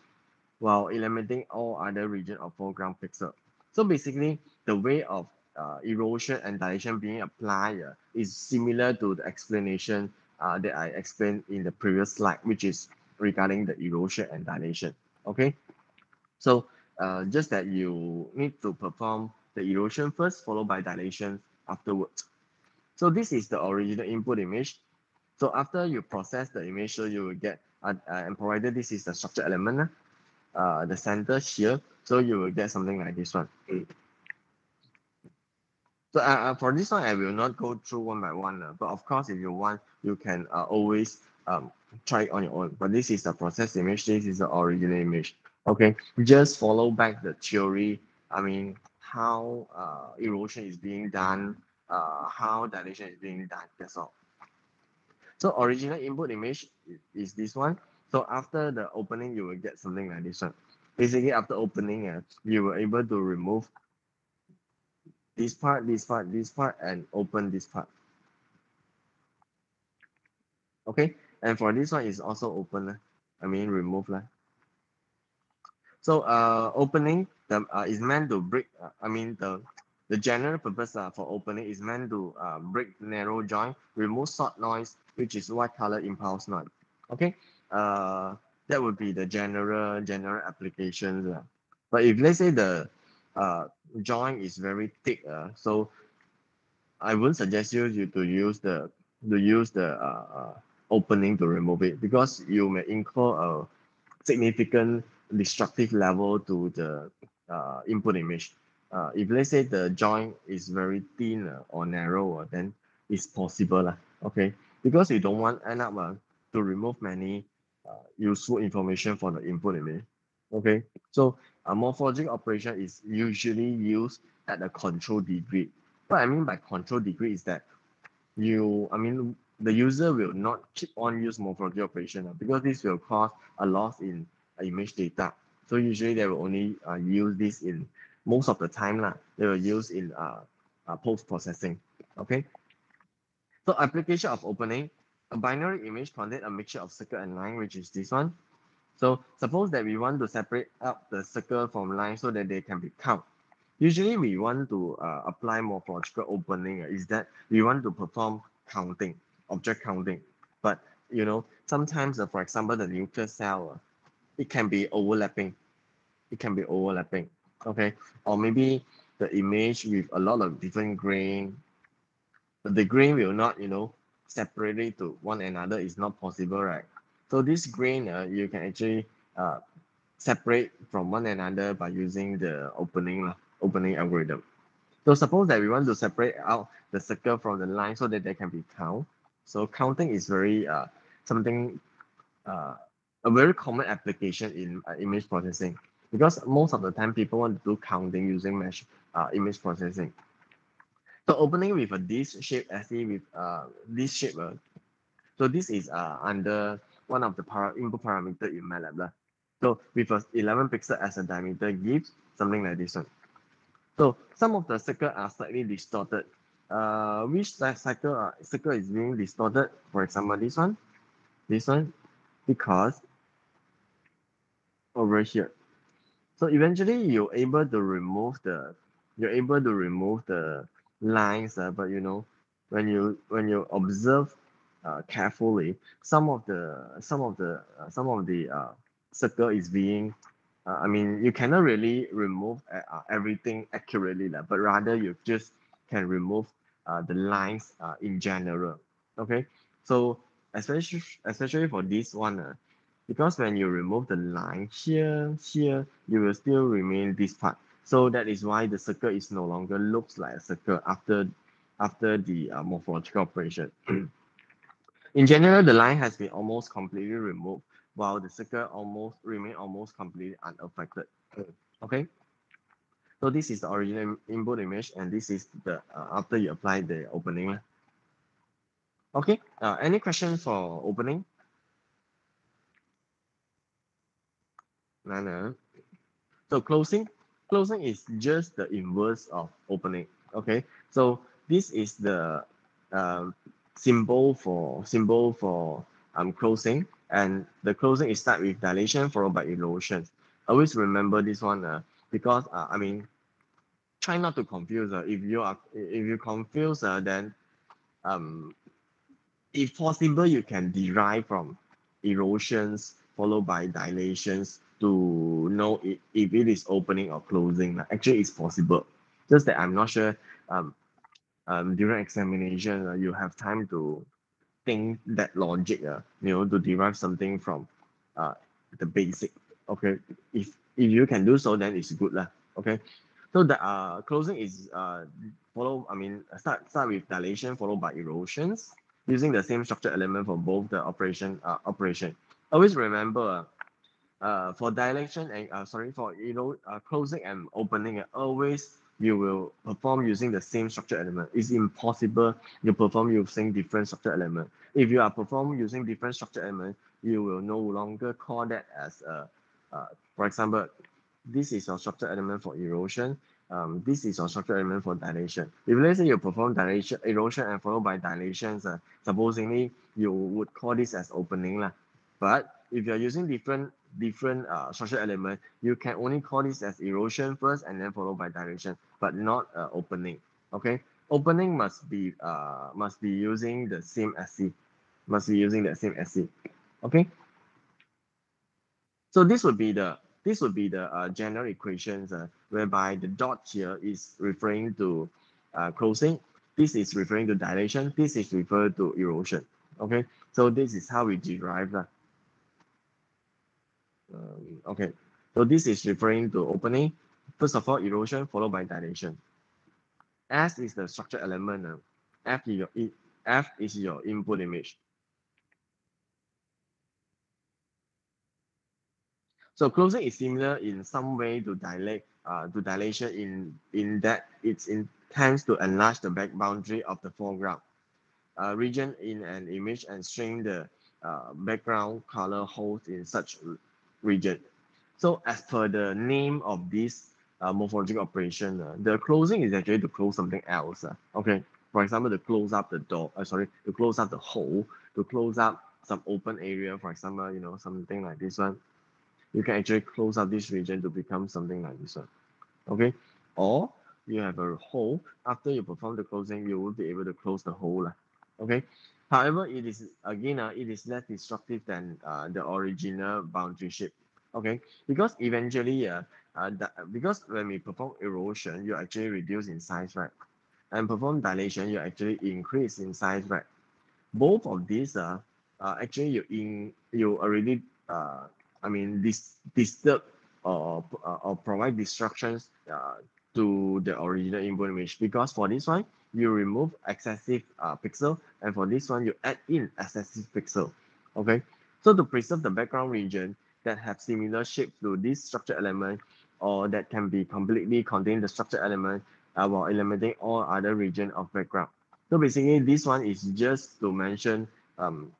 while eliminating all other region of foreground pixel. So basically, the way of erosion and dilation being applied is similar to the explanation that I explained in the previous slide, which is regarding the erosion and dilation. Okay, so just that you need to perform the erosion first, followed by dilation afterwards. So this is the original input image. So after you process the image, so you will get, and provided this is the structure element, the center here, so you will get something like this one. So for this one, I will not go through one by one, but of course, if you want, you can always try it on your own. But this is the process image, this is the original image. Okay, just follow back the theory. I mean, how erosion is being done, how dilation is being done, that's all. So original input image is this one. So after the opening, you will get something like this one. Basically, after opening, you were able to remove this part, this part, this part, and open this part. Okay, and for this one is also open. I mean, remove. So opening is meant to break. I mean, the general purpose for opening is meant to break narrow joint, remove short noise, which is white color impulse noise. Okay, that would be the general applications. But if let's say the joint is very thick, so I wouldn't suggest you to use the opening to remove it, because you may incur a significant destructive level to the input image. If let's say the joint is very thin or narrow, then it's possible, okay? Because you don't want end up to remove many useful information from the input image. Okay, so a morphological operation is usually used at a control degree. What I mean by control degree is that I mean, the user will not keep on use morphological operation because this will cause a loss in image data. So usually they will only use this in most of the time. They will use in post-processing. Okay. So application of opening, a binary image contains a mixture of circle and line, which is this one. So suppose that we want to separate out the circle from line so that they can be count. Usually we want to apply morphological opening is that we want to perform counting, object counting. But sometimes, for example, the nuclear cell, it can be overlapping. It can be overlapping, okay? Or maybe the image with a lot of different grain, but the grain will not, separate it to one another is not possible, right? So this grain, you can actually separate from one another by using the opening algorithm. So suppose that we want to separate out the circle from the line so that they can be count. So counting is very something a very common application in image processing because most of the time people want to do counting using image processing. So opening with a this shape SE with this shape. So this is under one of the input parameter in MATLAB. So with a 11 pixel as a diameter gives something like this one. So some of the circle are slightly distorted. Which circle is being distorted? For example, this one, because over here. So eventually you're able to remove the lines, but when you observe carefully, some of the circle is being I mean you cannot really remove everything accurately, but rather you just can remove the lines in general. Okay, so especially for this one, because when you remove the line here, you will still remain this part. So that is why the circle is no longer looks like a circle after the morphological operation. In general, the line has been almost completely removed, while the circle almost completely unaffected. Okay, so this is the original input image, and this is the after you apply the opening. Okay, any questions for opening? Nana. So closing is just the inverse of opening. Okay, so this is the um, symbol for closing, and the closing is start with dilation followed by erosion. Always remember this one because I mean try not to confuse. If you confuse, then um, if possible, you can derive from erosions followed by dilations to know if it is opening or closing. Actually, it's possible. Just that I'm not sure um, during examination, you have time to think that logic, to derive something from uh, the basic. Okay, if you can do so, then it's good lah. Okay, so the closing is start with dilation followed by erosions using the same structure element for both the operation. Always remember for dilation and for closing and opening, always you will perform using the same structure element. It's impossible you perform using different structure element. If you are performing using different structure element, you will no longer call that as for example, this is your structure element for erosion. This is your structure element for dilation. If let's say you perform dilation, erosion and followed by dilations, supposedly you would call this as opening lah. But if you're using different structure element, you can only call this as erosion first and then followed by dilation, but not opening. Okay, opening must be using the same SC, must be using the same SC. Okay, so this would be the general equations whereby the dot here is referring to closing. This is referring to dilation. This is referred to erosion. Okay, so this is how we derive that. Okay, so this is referring to opening. First of all, erosion followed by dilation. S is the structure element. F is your input image. So closing is similar in some way to dilation in that it intends to enlarge the back boundary of the foreground region in an image and shrink the background color holes in such region. So as per the name of this morphological operation. The closing is actually to close something else. Okay, for example, to close up the door. Sorry, to close up the hole, to close up some open area. For example, something like this one. You can actually close up this region to become something like this one. Okay, or you have a hole. After you perform the closing, you will be able to close the hole. Okay. However, it is again, it is less destructive than the original boundary shape. Okay, because eventually, because when we perform erosion, you actually reduce in size, right? And perform dilation, you actually increase in size, right? Both of these actually you already disturb or provide distractions to the original input image, because for this one you remove excessive pixel, and for this one you add in excessive pixel. Okay, so to preserve the background region that have similar shape to this structure element, or that can be completely contain the structure element while eliminating all other region of background. So basically, this one is just to mention um,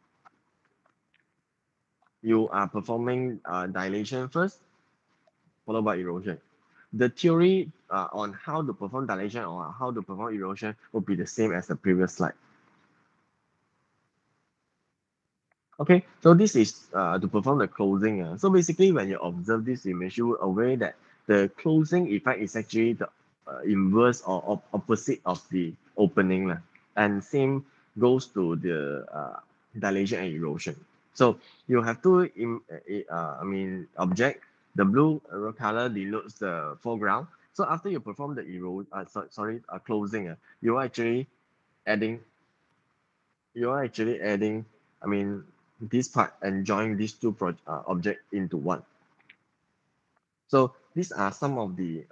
you are performing dilation first, followed by erosion. The theory on how to perform dilation or how to perform erosion will be the same as the previous slide. Okay, so this is to perform the closing. So basically, when you observe this image, you are aware that the closing effect is actually the inverse or opposite of the opening. And same goes to the dilation and erosion. So you have two object. The blue color denotes the foreground. So after you perform the closing, you are actually adding adding, I mean, this part and join these two object into one. So these are some of the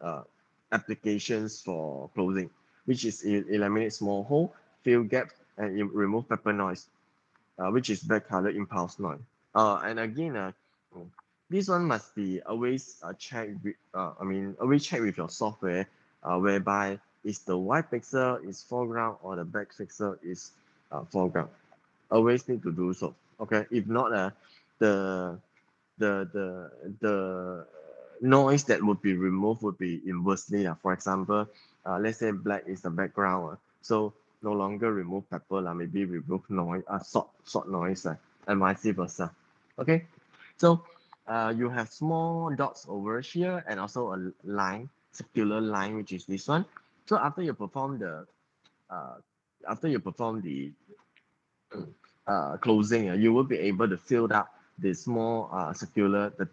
applications for closing, which is eliminate small hole, fill gaps, and remove pepper noise, which is back color impulse noise. And again, this one must be always checked with, always check with your software, whereby is the white pixel is foreground or the back pixel is foreground. Always need to do so. Okay, if not, the the noise that would be removed would be inversely. For example, let's say black is the background, so no longer remove pepper, maybe remove noise, sort noise, and vice versa. Okay, so you have small dots over here and also a line, circular line, which is this one. So uh, after you perform the closing, you will be able to fill up the small the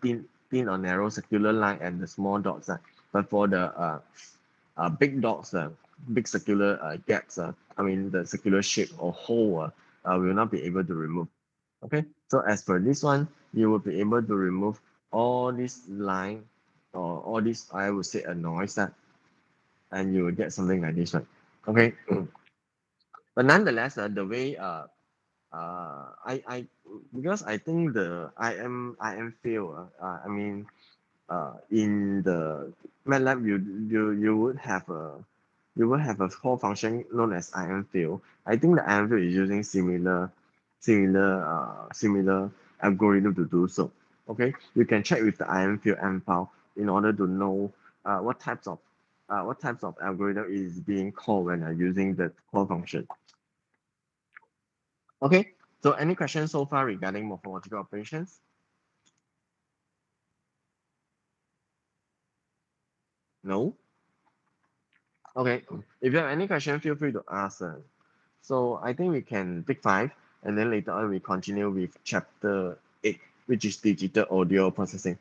thin or narrow circular line and the small dots. But for the big dots, big circular gaps, the circular shape or hole, we will not be able to remove. Okay, so as for this one, you will be able to remove all this line or all this, I would say, a noise, and you will get something like this one. Okay, but nonetheless, the way I because I think the I am field, in the MATLAB, you would have a core function known as IM field. I think the IM field is using similar algorithm to do so. Okay, you can check with the IM field and file in order to know what types of algorithm is being called when using the core function. Okay, so any questions so far regarding morphological operations? No? Okay, if you have any question, feel free to ask. So I think we can pick five, and then later on we continue with chapter 8, which is digital audio processing.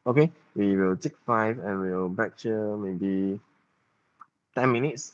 Okay, we will take five and we'll back here maybe 10 minutes.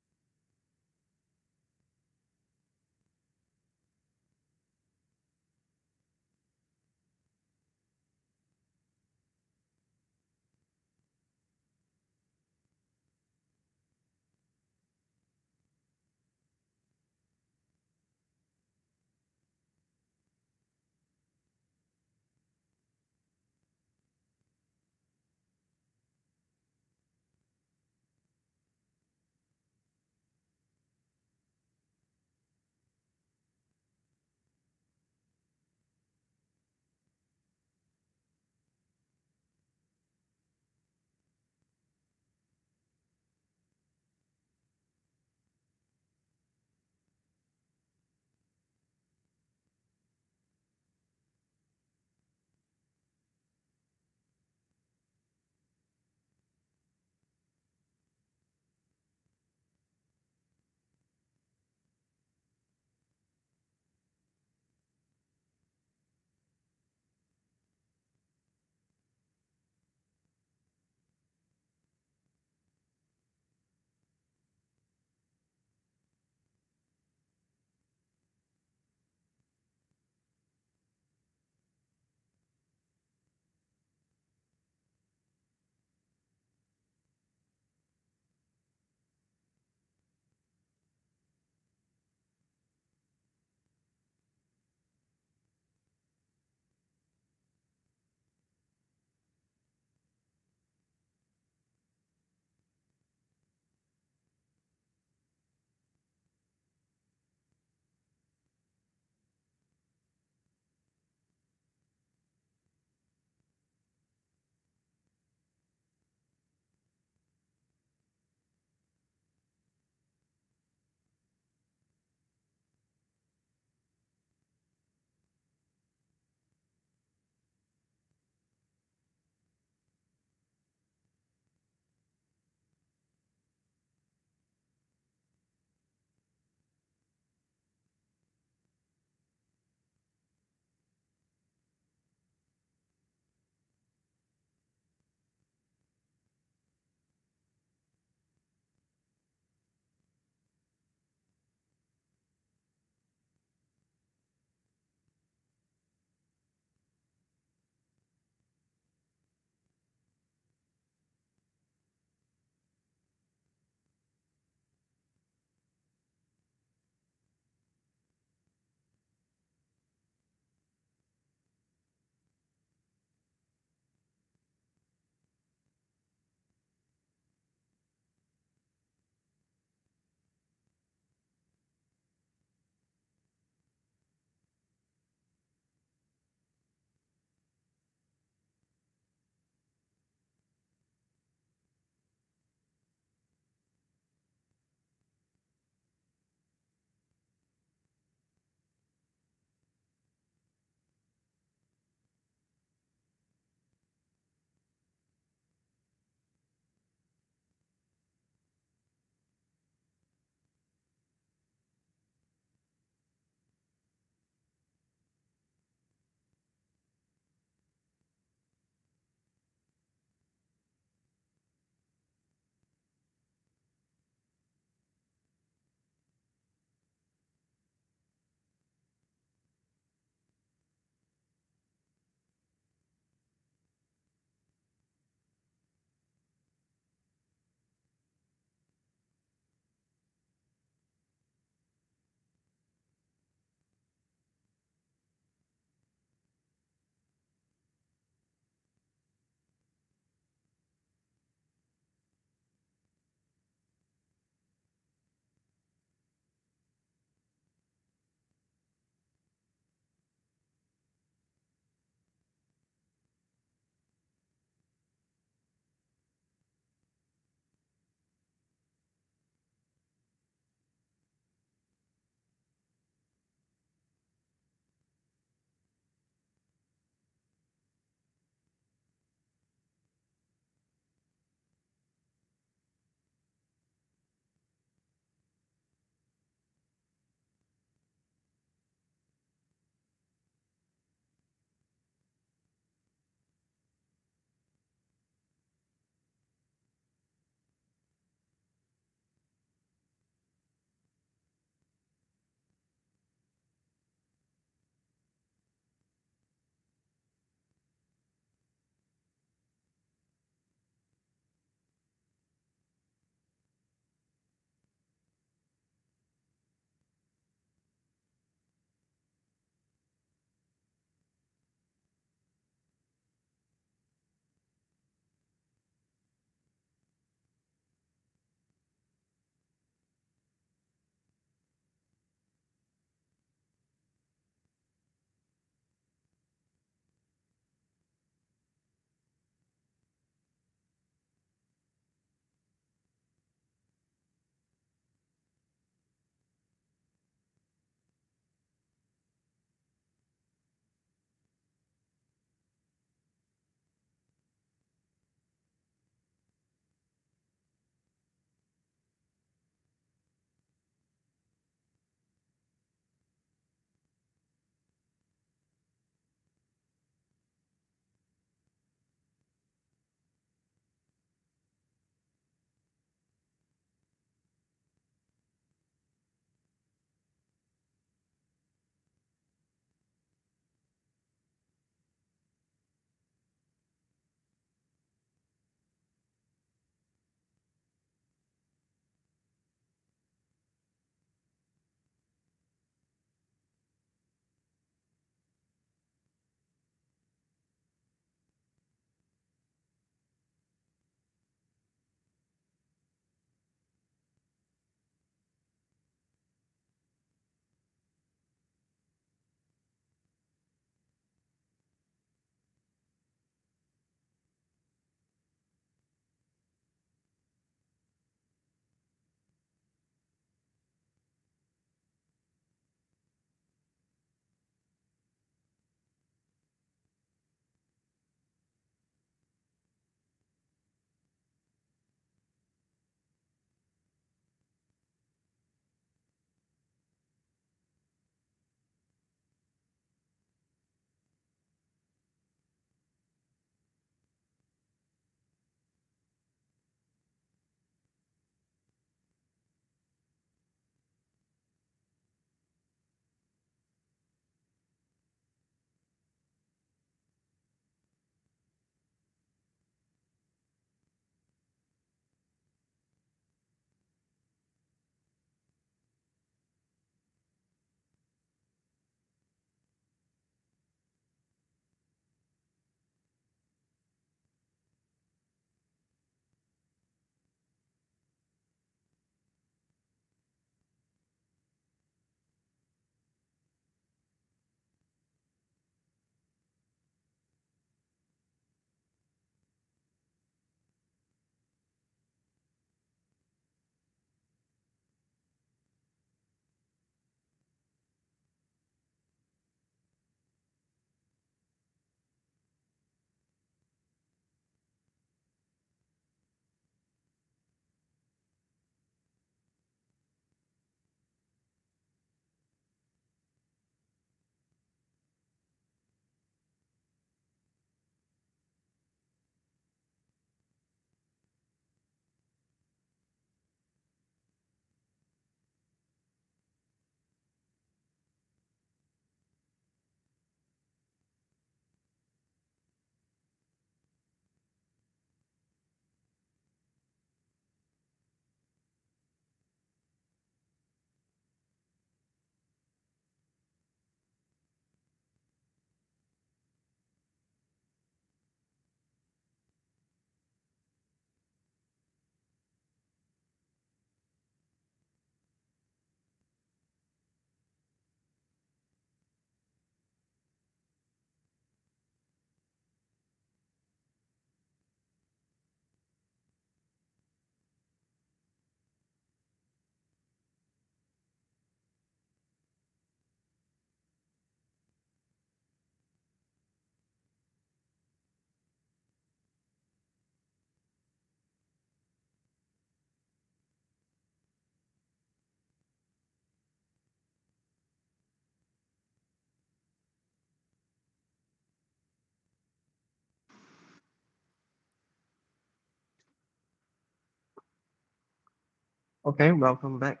Okay, welcome back.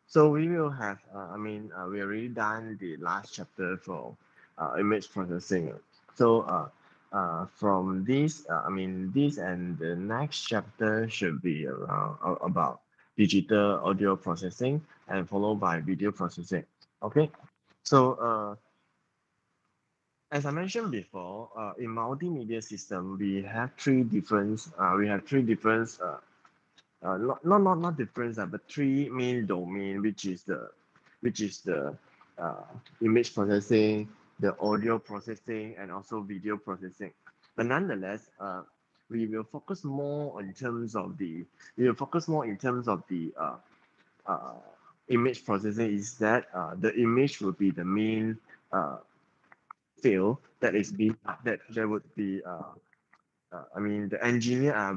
So we will have, we already done the last chapter for image processing. So from this, this and the next chapter should be around about digital audio processing and followed by video processing. Okay, so as I mentioned before, in multimedia system, we have three different not difference, but three main domain, which is the uh, image processing, the audio processing, and also video processing. But nonetheless, we will focus more in terms of the we will focus more in terms of the uh, image processing. Is that the image will be the main uh, field that is being that would be the engineer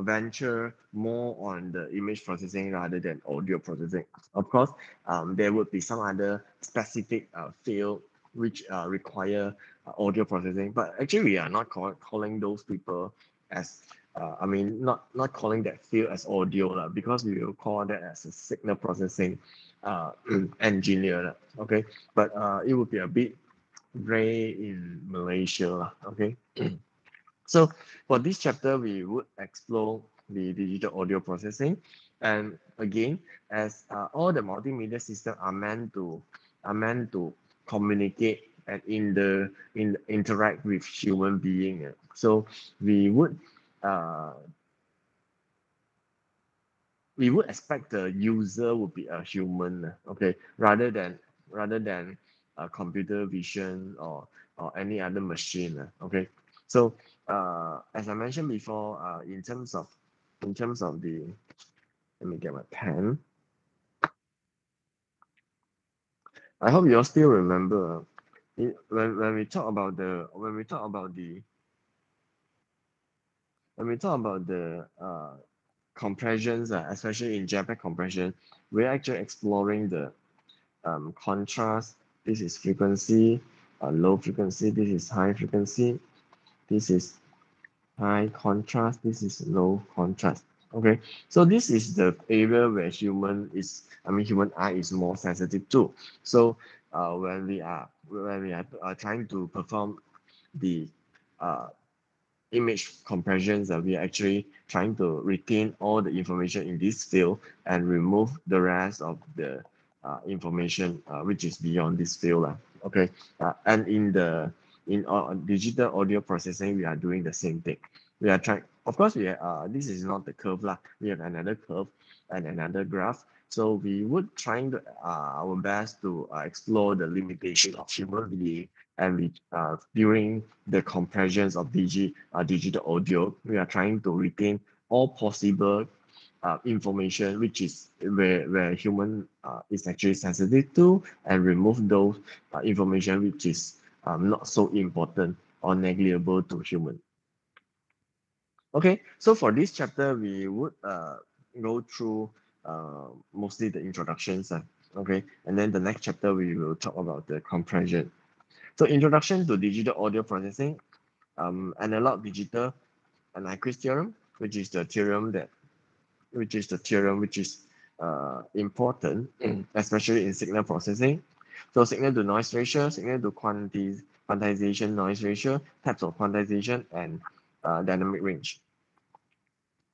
venture more on the image processing rather than audio processing. Of course, there would be some other specific field which require audio processing, but actually we are not calling those people as not calling that field as audio because we will call that as a signal processing engineer okay, but it would be a bit gray in Malaysia okay. So for this chapter, we would explore the digital audio processing, and again, as all the multimedia systems are meant to communicate and interact with human being. So we would uh, we would expect the user would be a human, okay, rather than a computer vision or any other machine, okay. So as I mentioned before, in terms of the let me get my pen. I hope you all still remember when we talk about the compressions, especially in JPEG compression, we're actually exploring the contrast. This is frequency, low frequency. This is high frequency. This is high contrast. This is low contrast. Okay, so this is the area where human eye is more sensitive to. So when we are trying to perform the uh, image compressions, we are actually trying to retain all the information in this field and remove the rest of the information which is beyond this field. Okay, and in digital audio processing, we are doing the same thing. We are trying, of course, this is not the curve lah. We have another curve and another graph. So we would trying to our best to explore the limitation of human being, and during the compressions of digital audio, we are trying to retain all possible information which is where human is actually sensitive to, and remove those information which is not so important or negligible to human. Okay, so for this chapter, we would go through mostly the introductions. Okay, and then the next chapter we will talk about the compression. So introduction to digital audio processing, analog digital and Nyquist theorem, which is important, especially in signal processing. So signal to noise ratio, signal to quantization noise ratio, types of quantization, and dynamic range,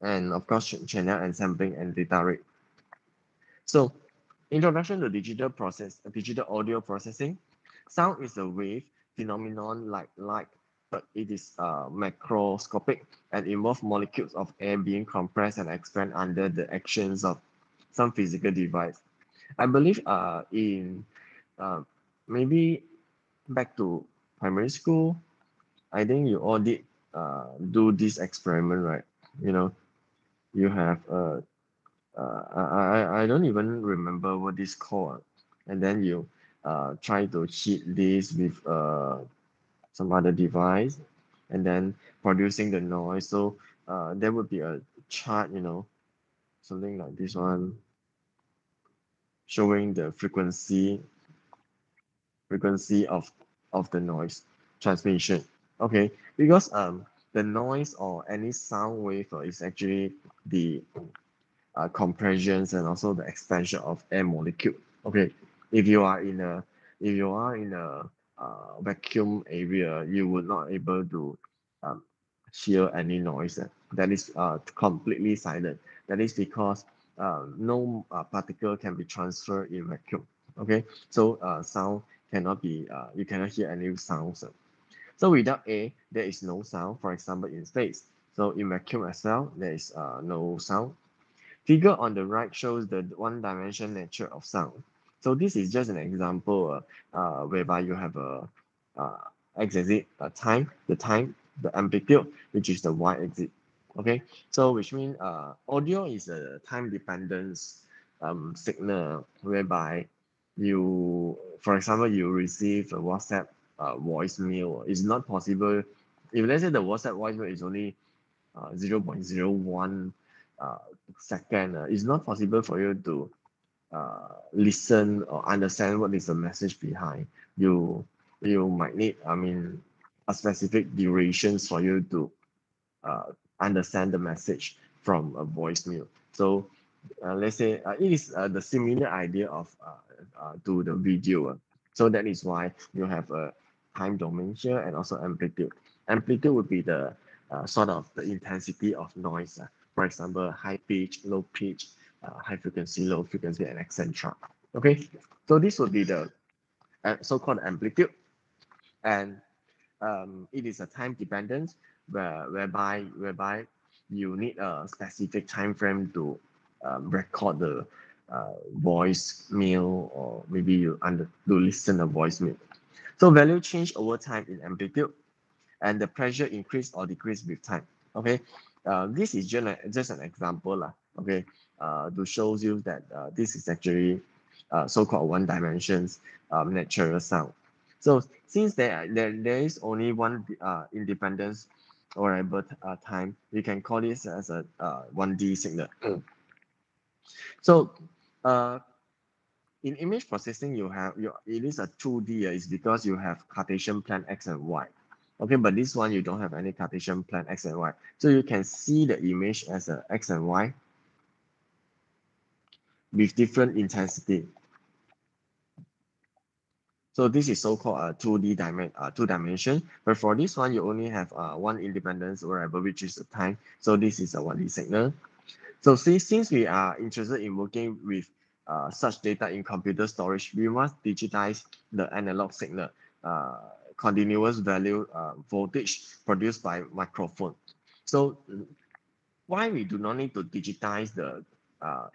and of course channel and sampling and data rate. So introduction to digital audio processing. Sound is a wave phenomenon like light, but it is macroscopic and involves molecules of air being compressed and expand under the actions of some physical device. I believe in uh, maybe back to primary school, I think you all did do this experiment, right? You know, you have I don't even remember what this called. And then you try to hit this with some other device, and then producing the noise. So there would be a chart, something like this one, showing the frequency of the noise transmission. Okay, because the noise or any sound wave is actually the compressions and also the expansion of air molecule. Okay, if you are in a if you are in a vacuum area, you would not able to um, hear any noise. That is completely silent. That is because no particle can be transferred in vacuum. Okay, so sound cannot be you cannot hear any sounds. So without A, there is no sound. For example, in space. So in vacuum as well, there is no sound. Figure on the right shows the one-dimension nature of sound. So this is just an example whereby you have a uh, x-axis, the amplitude, which is the y-axis. Okay, so which means audio is a time dependence signal whereby for example, you receive a WhatsApp voicemail. It's not possible if let's say the WhatsApp voicemail is only 0.01 uh, second, it's not possible for you to listen or understand what is the message behind. You you might need, I mean, a specific durations for you to uh, understand the message from a voicemail. So let's say it is the similar idea of to the video. So that is why you have a time domain here and also amplitude. Amplitude would be the sort of the intensity of noise. For example, high pitch, low pitch, high frequency, low frequency, and etc. Okay, so this would be the so-called amplitude, and it is a time dependent whereby you need a specific time frame to record the voice mail, or maybe to listen a voicemail. So value change over time in amplitude, and the pressure increase or decrease with time. Okay, this is just an example lah. Okay, to show you that this is actually so-called one dimensions natural sound. So since there is only one independence variable time, we can call this as a 1D signal. So uh, in image processing, it is a 2D. It's because you have Cartesian plane x and y. Okay, but this one you don't have any Cartesian plane x and y. So you can see the image as a x and y with different intensity. So this is so-called a 2 dimension. But for this one, you only have one independence variable, which is the time. So this is a 1D signal. So since we are interested in working with such data in computer storage, we must digitize the analog signal, continuous value voltage produced by microphone. So why we do not need to digitize the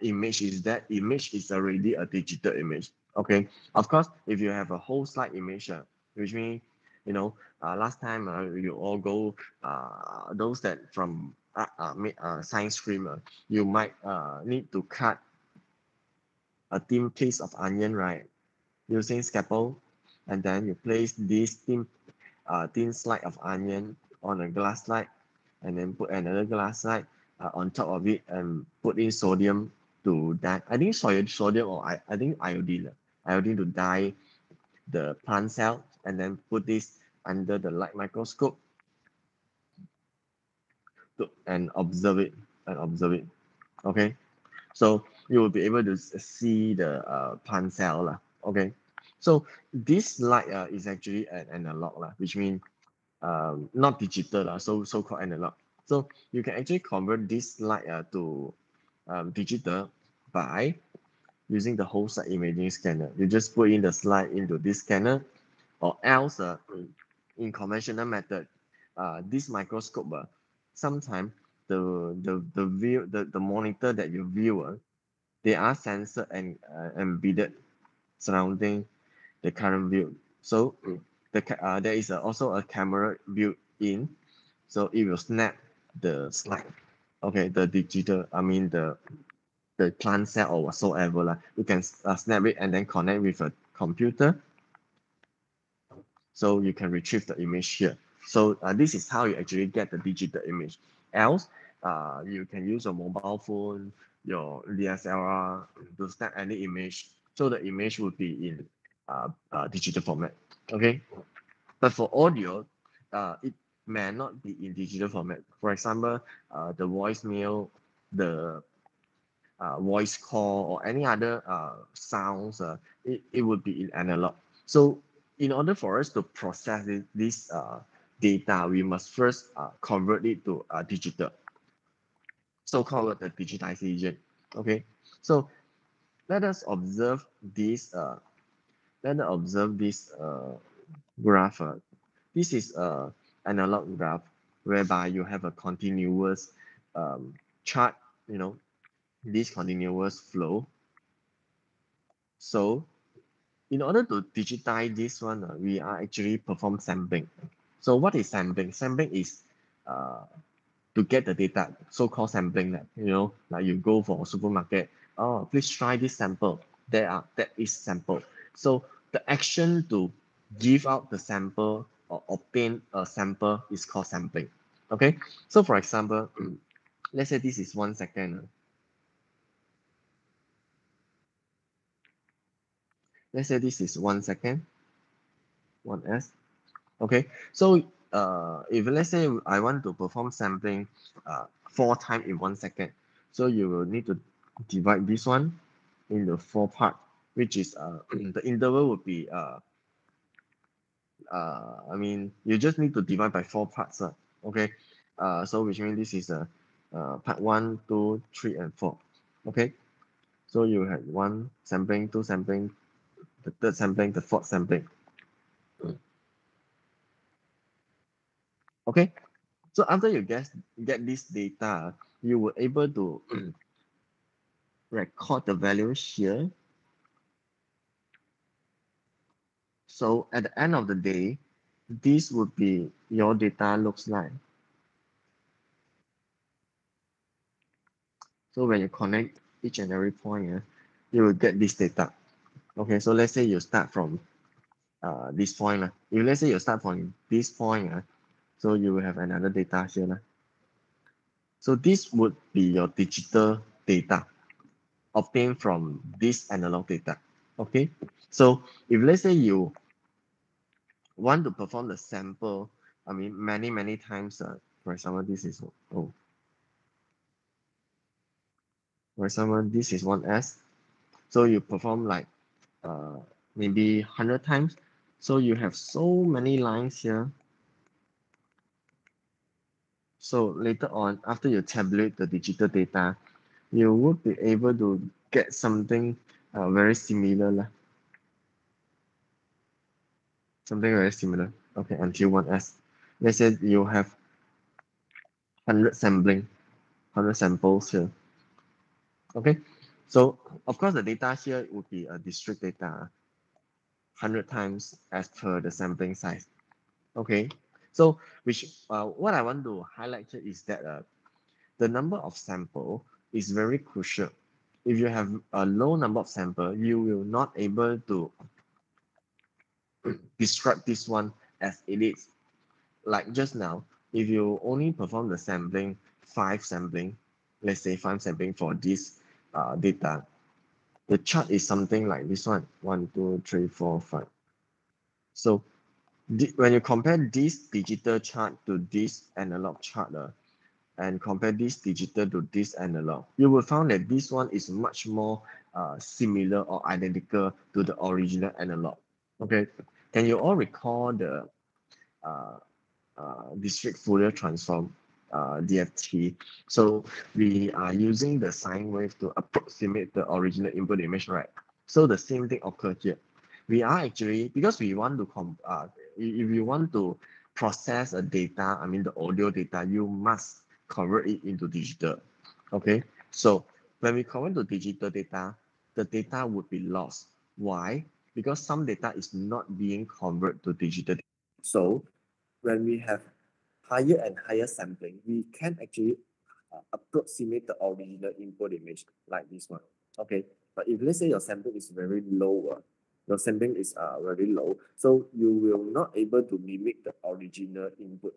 image is that image is already a digital image. Okay, of course, if you have a whole slide image, which means, last time you all go, those that from science stream, you might need to cut a thin piece of onion, right, using scalpel, and then you place this thin slice of onion on a glass slide, and then put another glass slide on top of it and put in sodium to dye. I think sodium, or I think iodine to dye the plant cell, and then put this under the light microscope and observe it. Okay, so you will be able to see the plant cell lah. Okay, so this light is actually an analog lah, which means not digital, so-called analog. So you can actually convert this light to digital by using the whole slide imaging scanner. You just put in the slide into this scanner, or else in conventional method, this microscope, sometimes the monitor that you view, they are sensor and embedded surrounding the current view. So there is also a camera built in, so it will snap the slide. Okay, the digital, I mean the plant cell or whatsoever. You can snap it and then connect with a computer, so you can retrieve the image here. So this is how you actually get the digital image. Else, you can use a mobile phone, your DSLR to snap any image. So the image would be in digital format. Okay, but for audio, it may not be in digital format. For example, the voicemail, the voice call or any other sounds, it would be in analog. So in order for us to process this data, we must first convert it to digital, so-called the digitization. Okay, so let us observe this. Graph. This is a analog graph whereby you have a continuous chart. You know, this continuous flow. So in order to digitize this one, we are actually perform sampling. So what is sampling? Sampling is uh, to get the data, so-called sampling. Like you go for a supermarket. Oh, please try this sample. That is sample. So the action to give out the sample or obtain a sample is called sampling. Okay. So for example, let's say this is 1 second. Let's say this is 1 second, 1s. Okay, so if let's say I want to perform sampling 4 times in 1 second, so you will need to divide this one into 4 parts, which is the interval would be I mean you just need to divide by 4 parts. Okay, so which means this is part 1, 2, 3, and 4. Okay, so you have 1 sampling, 2 sampling, the 3rd sampling, the 4th sampling. Okay, so after you get this data, you were able to record the values here. So at the end of the day, this would be your data looks like. So when you connect each and every point, you will get this data. Okay, so let's say you start from this point. If let's say you start from this point, so you will have another data here. So this would be your digital data obtained from this analog data. Okay, so if let's say you want to perform the sample, I mean, many times, for example, this is, oh, for example, this is 1S. So you perform like uh, maybe 100 times. So you have so many lines here. So later on, after you tabulate the digital data, you would be able to get something very similar. Something very similar. Okay, until 1S. Let's say you have 100 samples here. Okay, so of course the data here would be a district data 100 times as per the sampling size. Okay, so what I want to highlight here is that the number of sample is very crucial. If you have a low number of sample, you will not able to describe this one as it is. Like just now, if you only perform the sampling, 5 sampling, let's say 5 sampling for this data, the chart is something like this one, 1, 2, 3, 4, 5. So when you compare this digital chart to this analog chart, and compare this digital to this analog, you will find that this one is much more similar or identical to the original analog. Okay, can you all recall the uh, discrete Fourier transform, DFT? So we are using the sine wave to approximate the original input image, right? So the same thing occurred here. We are actually, because we want to if you want to process a data, I mean the audio data, you must convert it into digital. Okay, so when we convert to digital data, the data would be lost. Why? Because some data is not being converted to digital. So when we have higher and higher sampling, we can actually approximate the original input image like this one. Okay, but if let's say your sampling is very low, your sampling is very low, so you will not able to mimic the original input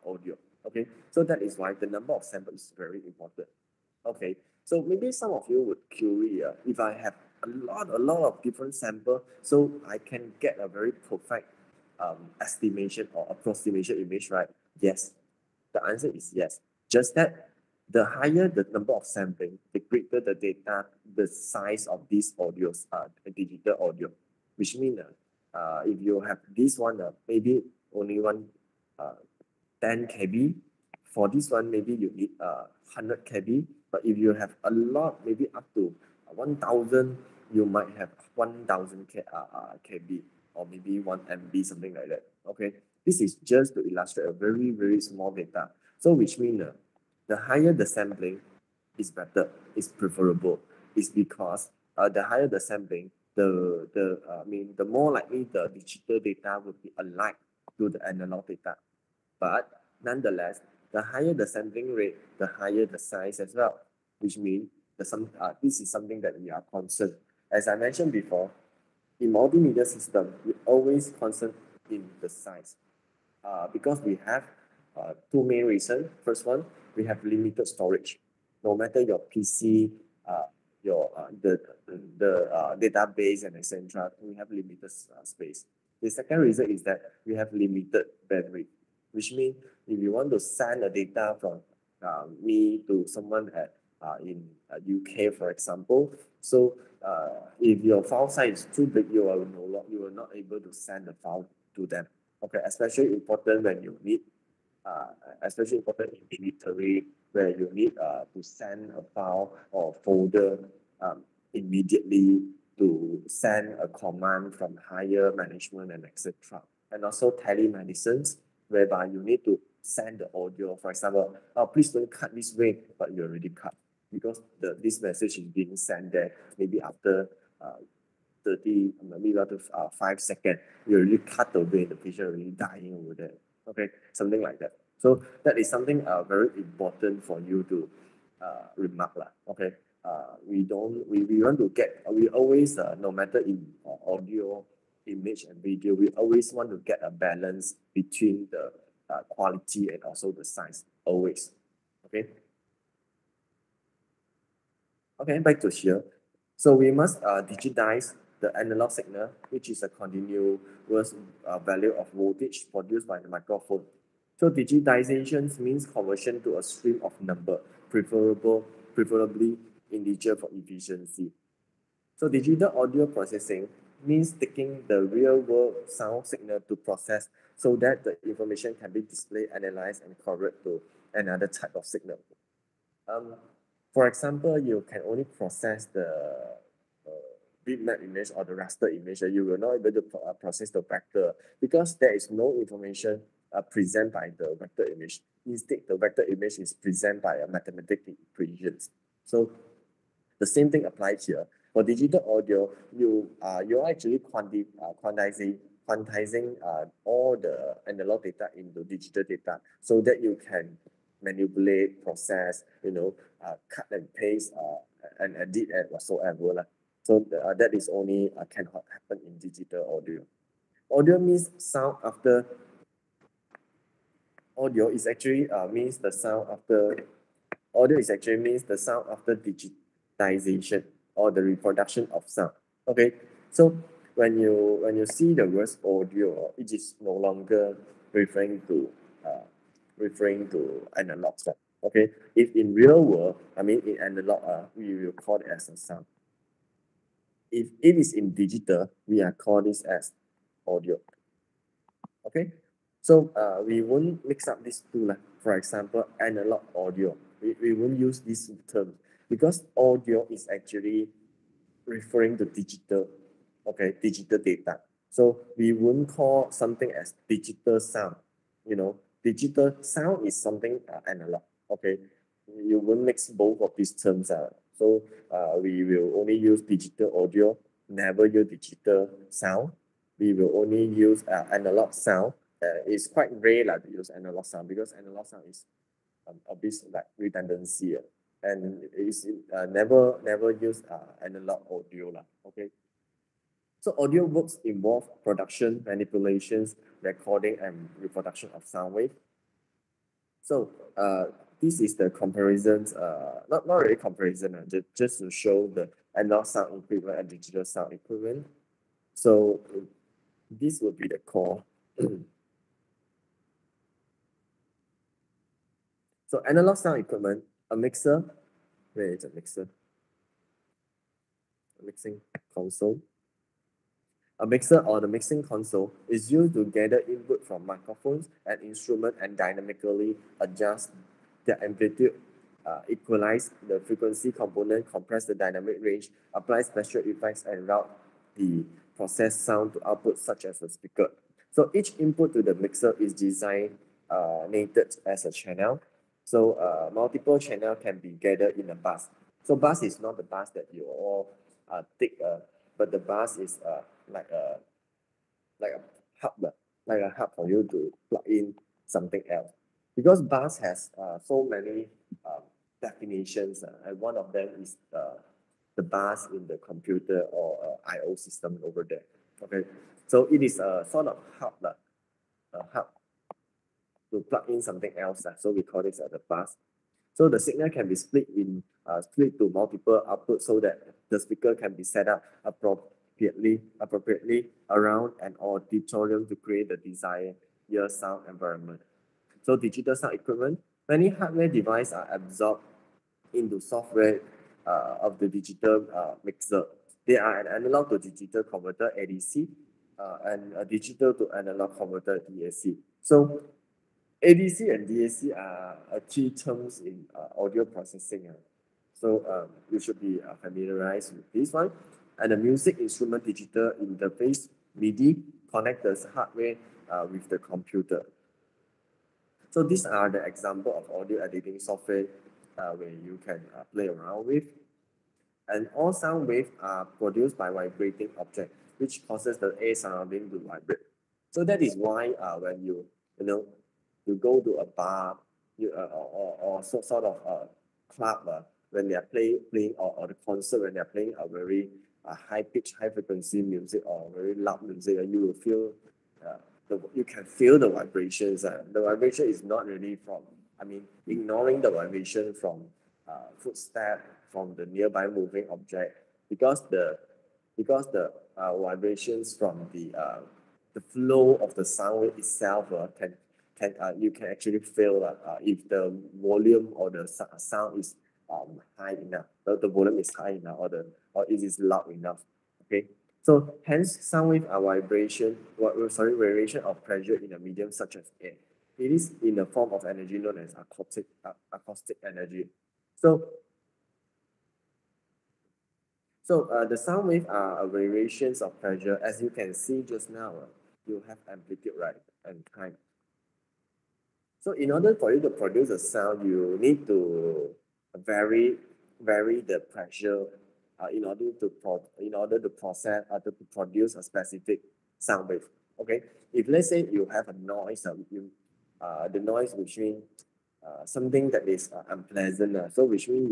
audio. Okay, so that is why the number of samples is very important. Okay, so maybe some of you would curious if I have a lot of different sample, so I can get a very perfect estimation or approximation image, right? Yes, the answer is yes. Just that the higher the number of sampling, the greater the data, the size of these audios, digital audio, which means if you have this one, maybe only one 10 KB. For this one, maybe you need 100 KB. But if you have a lot, maybe up to 1,000, you might have 1,000 KB or maybe 1 MB, something like that. Okay, this is just to illustrate a very, very small data. So which means the higher the sampling is better, is preferable. Is because the higher the sampling, the more likely the digital data will be alike to the analog data. But nonetheless, the higher the sampling rate, the higher the size as well, which means this is something that we are concerned. As I mentioned before, in multimedia system, we always concern in the size because we have two main reasons. First one, we have limited storage. No matter your PC, your the database and etc., we have limited space. The second reason is that we have limited bandwidth, which means if you want to send a data from me to someone at in UK, for example, so if your file size is too big, you will not able to send the file to them. Okay, especially important when you need, especially important in military, where you need to send a file or folder immediately to send a command from higher management and etc. And also telemedicine, whereby you need to send the audio. For example, please don't cut this way, but you already cut because this message is being sent there maybe after 30, maybe after 5 seconds, you already cut away, the patient already dying over there. Okay, something like that. So that is something very important for you to remark lah. Okay, we want to get, we always, no matter in audio, image and video, we always want to get a balance between the quality and also the size, always. Okay. Okay, back to here. So we must digitize the analog signal, which is a continuous value of voltage produced by the microphone. So digitization means conversion to a stream of number, preferably integer for efficiency. So digital audio processing means taking the real-world sound signal to process so that the information can be displayed, analyzed, and converted to another type of signal. For example, you can only process the bitmap image or the raster image, and you will not be able to process the vector because there is no information presented by the vector image. Instead, the vector image is presented by a mathematical equations. So the same thing applies here. For digital audio, you're actually quantizing all the analog data into digital data so that you can manipulate, process, cut and paste, and edit and whatsoever. So that is only cannot happen in digital audio. Audio means sound after. Audio is actually means the sound after. Audio is actually means the sound after digitization or the reproduction of sound. Okay, so when you see the word audio, it is no longer referring to analog sound. Okay, if in real world, in analog, we will call it as a sound. If it is in digital, we are calling this as audio. Okay, so we won't mix up these two. For example, analog audio. We won't use this term because audio is actually referring to digital, okay, digital data. So we won't call something as digital sound. Digital sound is something analog. Okay, you won't mix both of these terms. So we will only use digital audio, never use digital sound. We will only use analog sound. It's quite rare to use analog sound because analog sound is a bit like redundancy, and it's never use analog audio. Okay. So audio works involve production, manipulations, recording, and reproduction of sound wave. So this is the comparisons, not really comparison, just to show the analog sound equivalent and digital sound equivalent. So this will be the core. So analog sound equipment A mixer, where is a mixer? A mixing console. A mixer or the mixing console is used to gather input from microphones and instruments and dynamically adjust the amplitude, equalize the frequency component, compress the dynamic range, apply special effects, and route the processed sound to output such as a speaker. So each input to the mixer is designed nated as a channel. So multiple channel can be gathered in a bus. So bus is not the bus that you all take, but the bus is like a like a hub, like a hub for you to plug in something else. Because bus has so many definitions, and one of them is the bus in the computer or I/O system over there. Okay, so it is a sort of hub, a hub to plug in something else. So we call this the bus. So the signal can be split to multiple outputs so that the speaker can be set up appropriately around an auditorium to create the desired sound environment. So digital sound equipment, many hardware devices are absorbed into software of the digital mixer. They are an analog to digital converter ADC and a digital to analog converter DAC. So ADC and DAC are key terms in audio processing. So you should be familiarized with this one. And the music instrument digital interface, MIDI, connect the hardware with the computer. So these are the example of audio editing software where you can play around with. And all sound waves are produced by vibrating object, which causes the air surrounding to vibrate. So that is why when you you go to a bar, or sort of a club when they are playing or the concert when they are playing a very high pitch, high frequency music or very loud music, you will feel you can feel the vibrations. The vibration is not really from, I mean, ignoring the vibration from footstep from the nearby moving object, because the vibrations from the flow of the sound wave itself can you can actually feel if the volume or the sound is high enough, the volume is high enough, or it is loud enough. Okay, so hence sound wave are variation of pressure in a medium such as air. It is in the form of energy known as acoustic energy. So the sound wave are variations of pressure. As you can see just now, you have amplitude, right, and time. So in order for you to produce a sound, you need to vary the pressure in order to process to produce a specific sound wave. Okay, if let's say you have a noise, the noise which means something that is unpleasant. So which means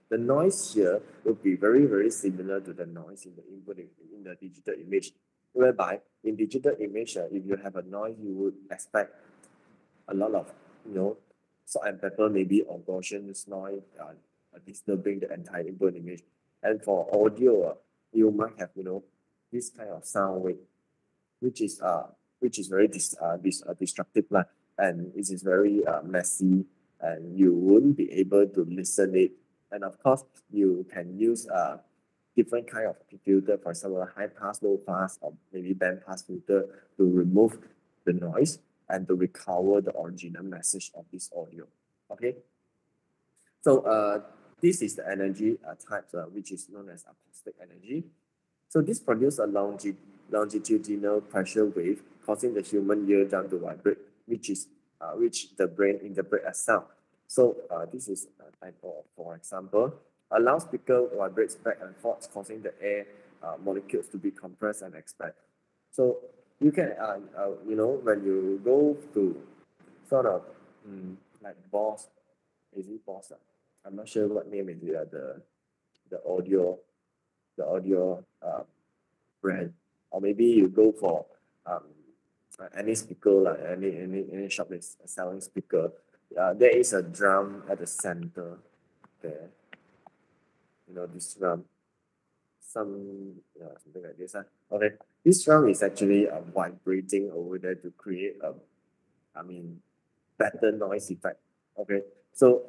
the noise here will be very similar to the noise in the input in the digital image. Whereby in digital image, if you have a noise, you would expect a lot of salt and pepper, maybe, or Gaussian noise disturbing the entire input image. And for audio, you might have this kind of sound wave, which is very destructive, and it is very messy, and you won't be able to listen it. And of course, you can use different kind of filter, for example, high pass, low pass, or maybe band pass filter to remove the noise and to recover the original message of this audio. Okay, so this is the energy type, which is known as acoustic energy. So this produces a longitudinal pressure wave, causing the human eardrum to vibrate, which the brain interprets as sound. So this is a type of, for example, a loudspeaker vibrates back and forth, causing the air molecules to be compressed and expand. So you can, when you go to sort of like Boss, is it Boss? I'm not sure what name is the audio brand, or maybe you go for any speaker, like any shop is selling speaker. There is a drum at the center there. This drum, something like this. Okay, this drum is actually vibrating over there to create better noise effect. Okay, so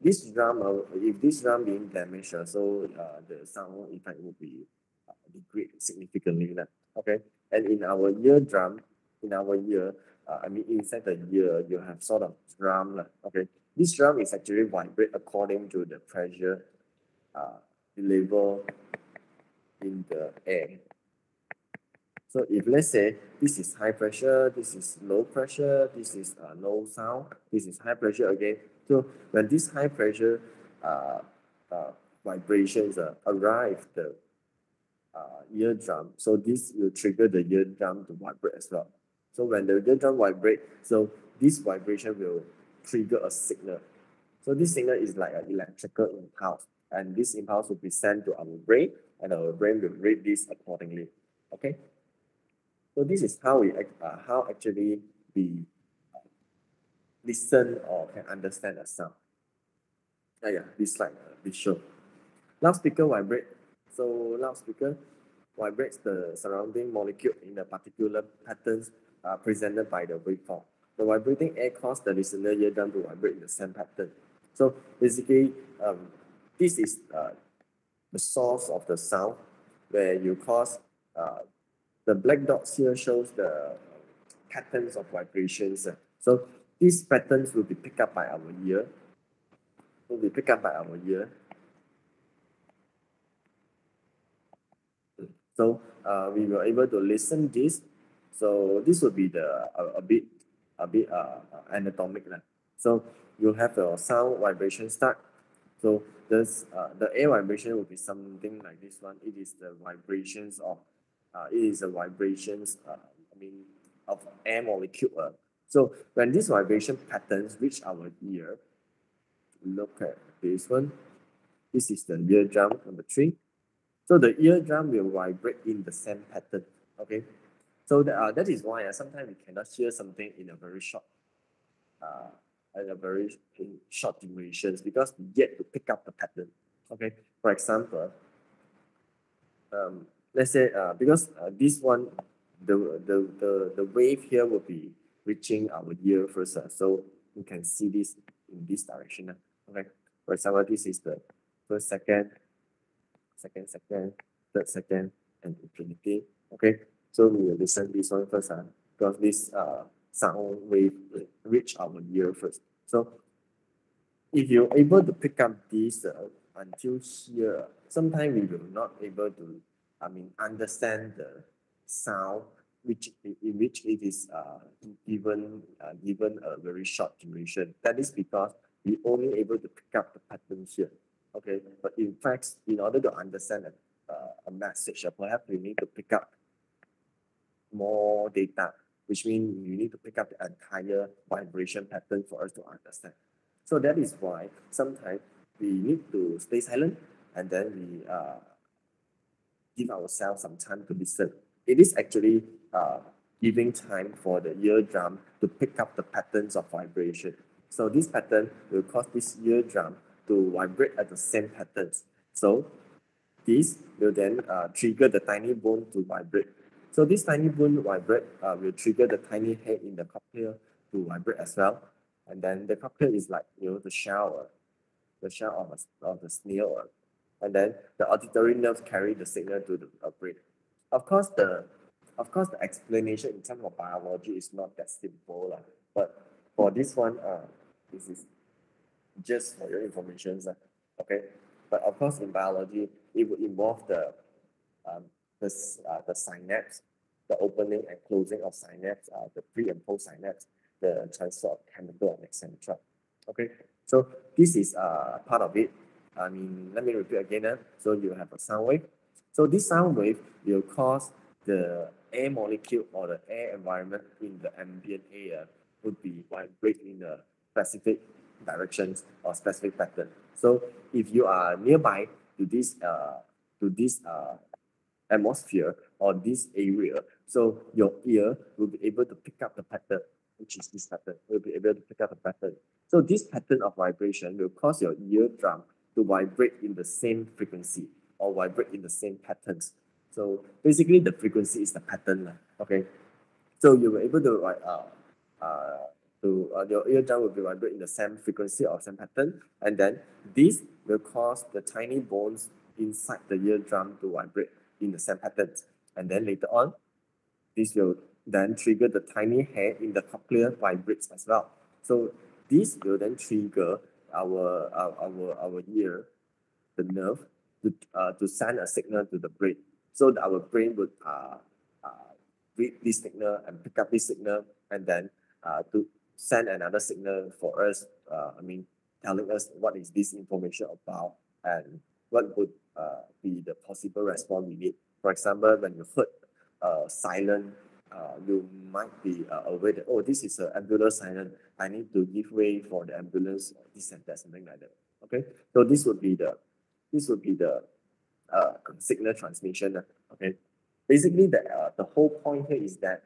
this drum, if this drum being damaged, so the sound effect will be degrade significantly. Okay, and in our eardrum, in our ear, I mean inside the ear, you have sort of drum. Okay, this drum is actually vibrate according to the pressure level in the air. So if let's say this is high pressure, this is low pressure, this is low sound, this is high pressure again. So when this high pressure uh, vibrations arrive the eardrum, so this will trigger the eardrum to vibrate as well. So when the eardrum vibrate, so this vibration will trigger a signal. So this signal is like an electrical impulse, and this impulse will be sent to our brain, and our brain will read this accordingly. Okay. So this is how how actually we listen or can understand a sound. Yeah, this slide visual. Loudspeaker vibrate. So loudspeaker vibrates the surrounding molecule in a particular patterns presented by the waveform. The vibrating air causes the listener eardrum to vibrate in the same pattern. So basically, this is the source of the sound, where you cause the black dots here shows the patterns of vibrations. So these patterns will be picked up by our ear. Will be picked up by our ear. So we were able to listen this. So this would be the a bit anatomic. So you have your sound vibration start. So this the air vibration will be something like this one. It is the vibrations of it is the vibrations I mean of air molecule. So when these vibration patterns reach our ear, look at this one. This is the eardrum number 3. So the eardrum will vibrate in the same pattern. Okay. So that is why sometimes we cannot hear something in a very short short durations, because we get to pick up the pattern. Okay. For example, let's say because this one, the wave here will be reaching our ear first. So you can see this in this direction. Okay. For example, this is the first second, second, third second, and infinity. Okay. So we will listen this one first, because this sound wave will reach our ear first. So if you're able to pick up this until here, sometimes we will not able to, understand the sound in which it is given a very short duration. That is because we only able to pick up the patterns here. Okay, but in fact, in order to understand a message, perhaps we need to pick up more data, which means you need to pick up the entire vibration pattern for us to understand. So that is why sometimes we need to stay silent, and then we give ourselves some time to listen. It is actually giving time for the eardrum to pick up the patterns of vibration. So this pattern will cause this eardrum to vibrate at the same patterns. So this will then trigger the tiny bone to vibrate. So this tiny bone vibrate will trigger the tiny head in the cochlea to vibrate as well. And then the cochlea is like the shell of the snail. And then the auditory nerves carry the signal to the brain. Of course, the explanation in terms of biology is not that simple, but for this one, this is just for your information, okay. But of course, in biology, it would involve the synapse, the opening and closing of synapse, the pre and post synapse, the transfer of chemical and etc. Okay, so this is part of it. Let me repeat again. So you have a sound wave. So this sound wave will cause the air molecule or the air environment in the ambient air would be vibrate in a specific directions or specific pattern. So if you are nearby to this atmosphere or this area, so your ear will be able to pick up the pattern, which is this pattern. Will be able to pick up the pattern. So this pattern of vibration will cause your eardrum to vibrate in the same frequency or vibrate in the same patterns. So basically, the frequency is the pattern. Okay. So you were able to your eardrum will be vibrate in the same frequency or same pattern, and then this will cause the tiny bones inside the eardrum to vibrate in the same pattern, and then later on, this will then trigger the tiny hair in the cochlear vibrates as well. So this will then trigger our ear, the nerve, to send a signal to the brain. So that our brain would read this signal and pick up this signal, and then to send another signal for us, telling us what is this information about and what would be the possible response we need. For example, when you heard silent, you might be aware that, oh, this is an ambulance siren. I need to give way for the ambulance, this and that, something like that. Okay, so this would be the signal transmission. Okay, basically the whole point here is that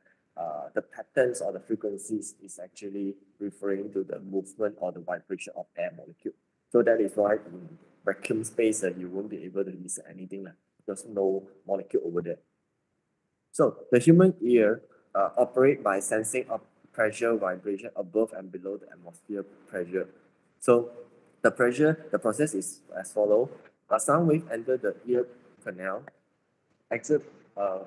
the patterns or the frequencies is actually referring to the movement or the vibration of air molecule. So that is why in vacuum space you won't be able to listen anything because no molecule over there. So the human ear operate by sensing of pressure vibration above and below the atmosphere pressure. So the process is as follows. A sound wave enter the ear canal, exert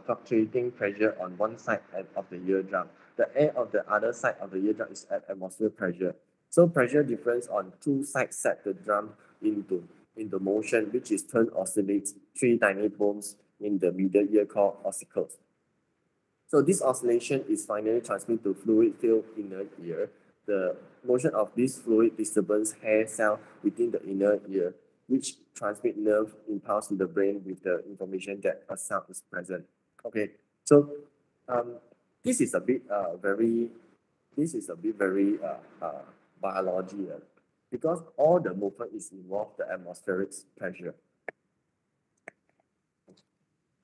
fluctuating pressure on one side of the eardrum. The air of the other side of the eardrum is at atmosphere pressure. So pressure difference on two sides set the drum into motion, which is turn oscillates three tiny bones in the middle ear called ossicles. So this oscillation is finally transmitted to fluid-filled inner ear. The motion of this fluid disturbance hair cell within the inner ear, which transmit nerve impulse to the brain with the information that a sound is present. Okay, so this is a bit very biology because all the movement is involved the atmospheric pressure.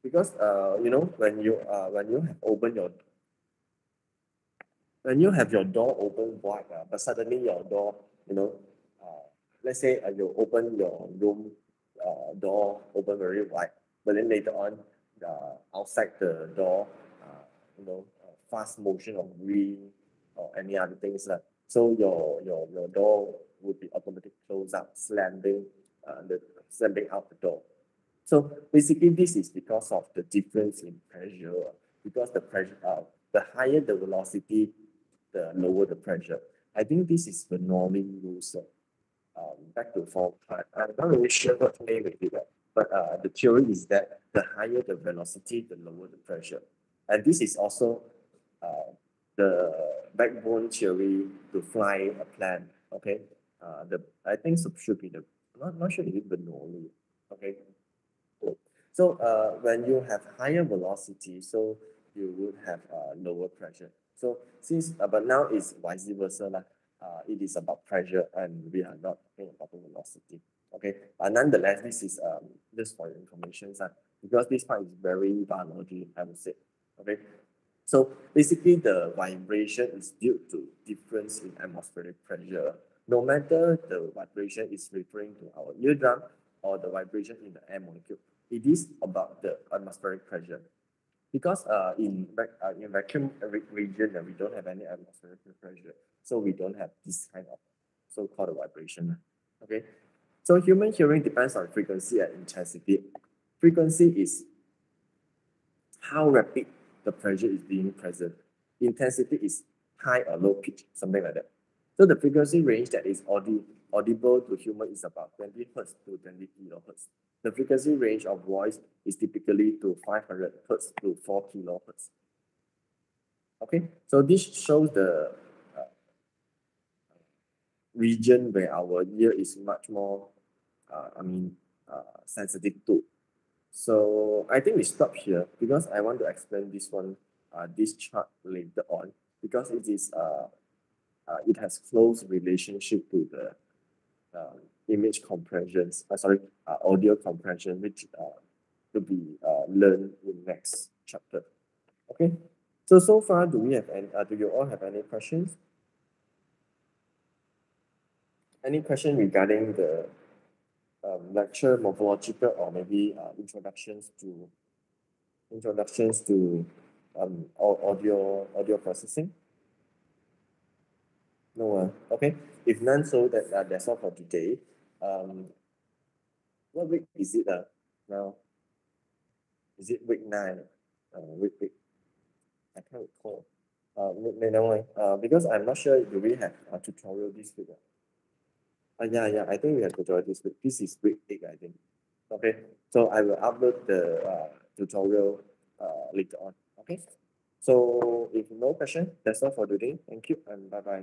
Because when you have your door open wide, but suddenly your door, let's say you open your room door open very wide, but then later on, outside the door, fast motion of wind or any other things, so your door would be automatically closed up, slamming out the door. So basically, this is because of the difference in pressure. Because the pressure, the higher the velocity, the lower the pressure. I think this is the Bernoulli rules. Back to form, I'm not really sure what name it is, but the theory is that the higher the velocity, the lower the pressure, and this is also the backbone theory to fly a plane. Okay, I think should be the not sure if it's Bernoulli. Okay. So when you have higher velocity, so you would have lower pressure. So since but now it's vice versa, it is about pressure and we are not talking about the velocity. Okay, but nonetheless, this is just for your information, because this part is very biology, I would say. Okay, so basically the vibration is due to difference in atmospheric pressure. No matter the vibration is referring to our eardrum or the vibration in the air molecule, it is about the atmospheric pressure. Because in vacuum region, we don't have any atmospheric pressure, so we don't have this kind of so-called vibration. Okay, so human hearing depends on frequency and intensity. Frequency is how rapid the pressure is being present. Intensity is high or low pitch, something like that. So the frequency range that is audible to human is about 20 Hz to 20 kHz. The frequency range of voice is typically to 500 Hz to 4 kHz. Okay, so this shows the region where our ear is much more, sensitive to. So I think we stop here because I want to explain this one, this chart later on, because it is it has close relationship to the image compressions, audio compression, which to be learned in next chapter. Okay, so far, do you all have any questions? Any question regarding the lecture morphological or maybe introductions to audio processing? No. Okay. If none, so that's all for today. What week is it? Now, is it week 9? Week. I can't recall. Never mind. Because I'm not sure. Do we have a tutorial this week? Yeah. I think we have tutorial this week. This is week 8, I think. Okay. So I will upload the tutorial later on. Okay. So if no question, that's all for today. Thank you and bye bye.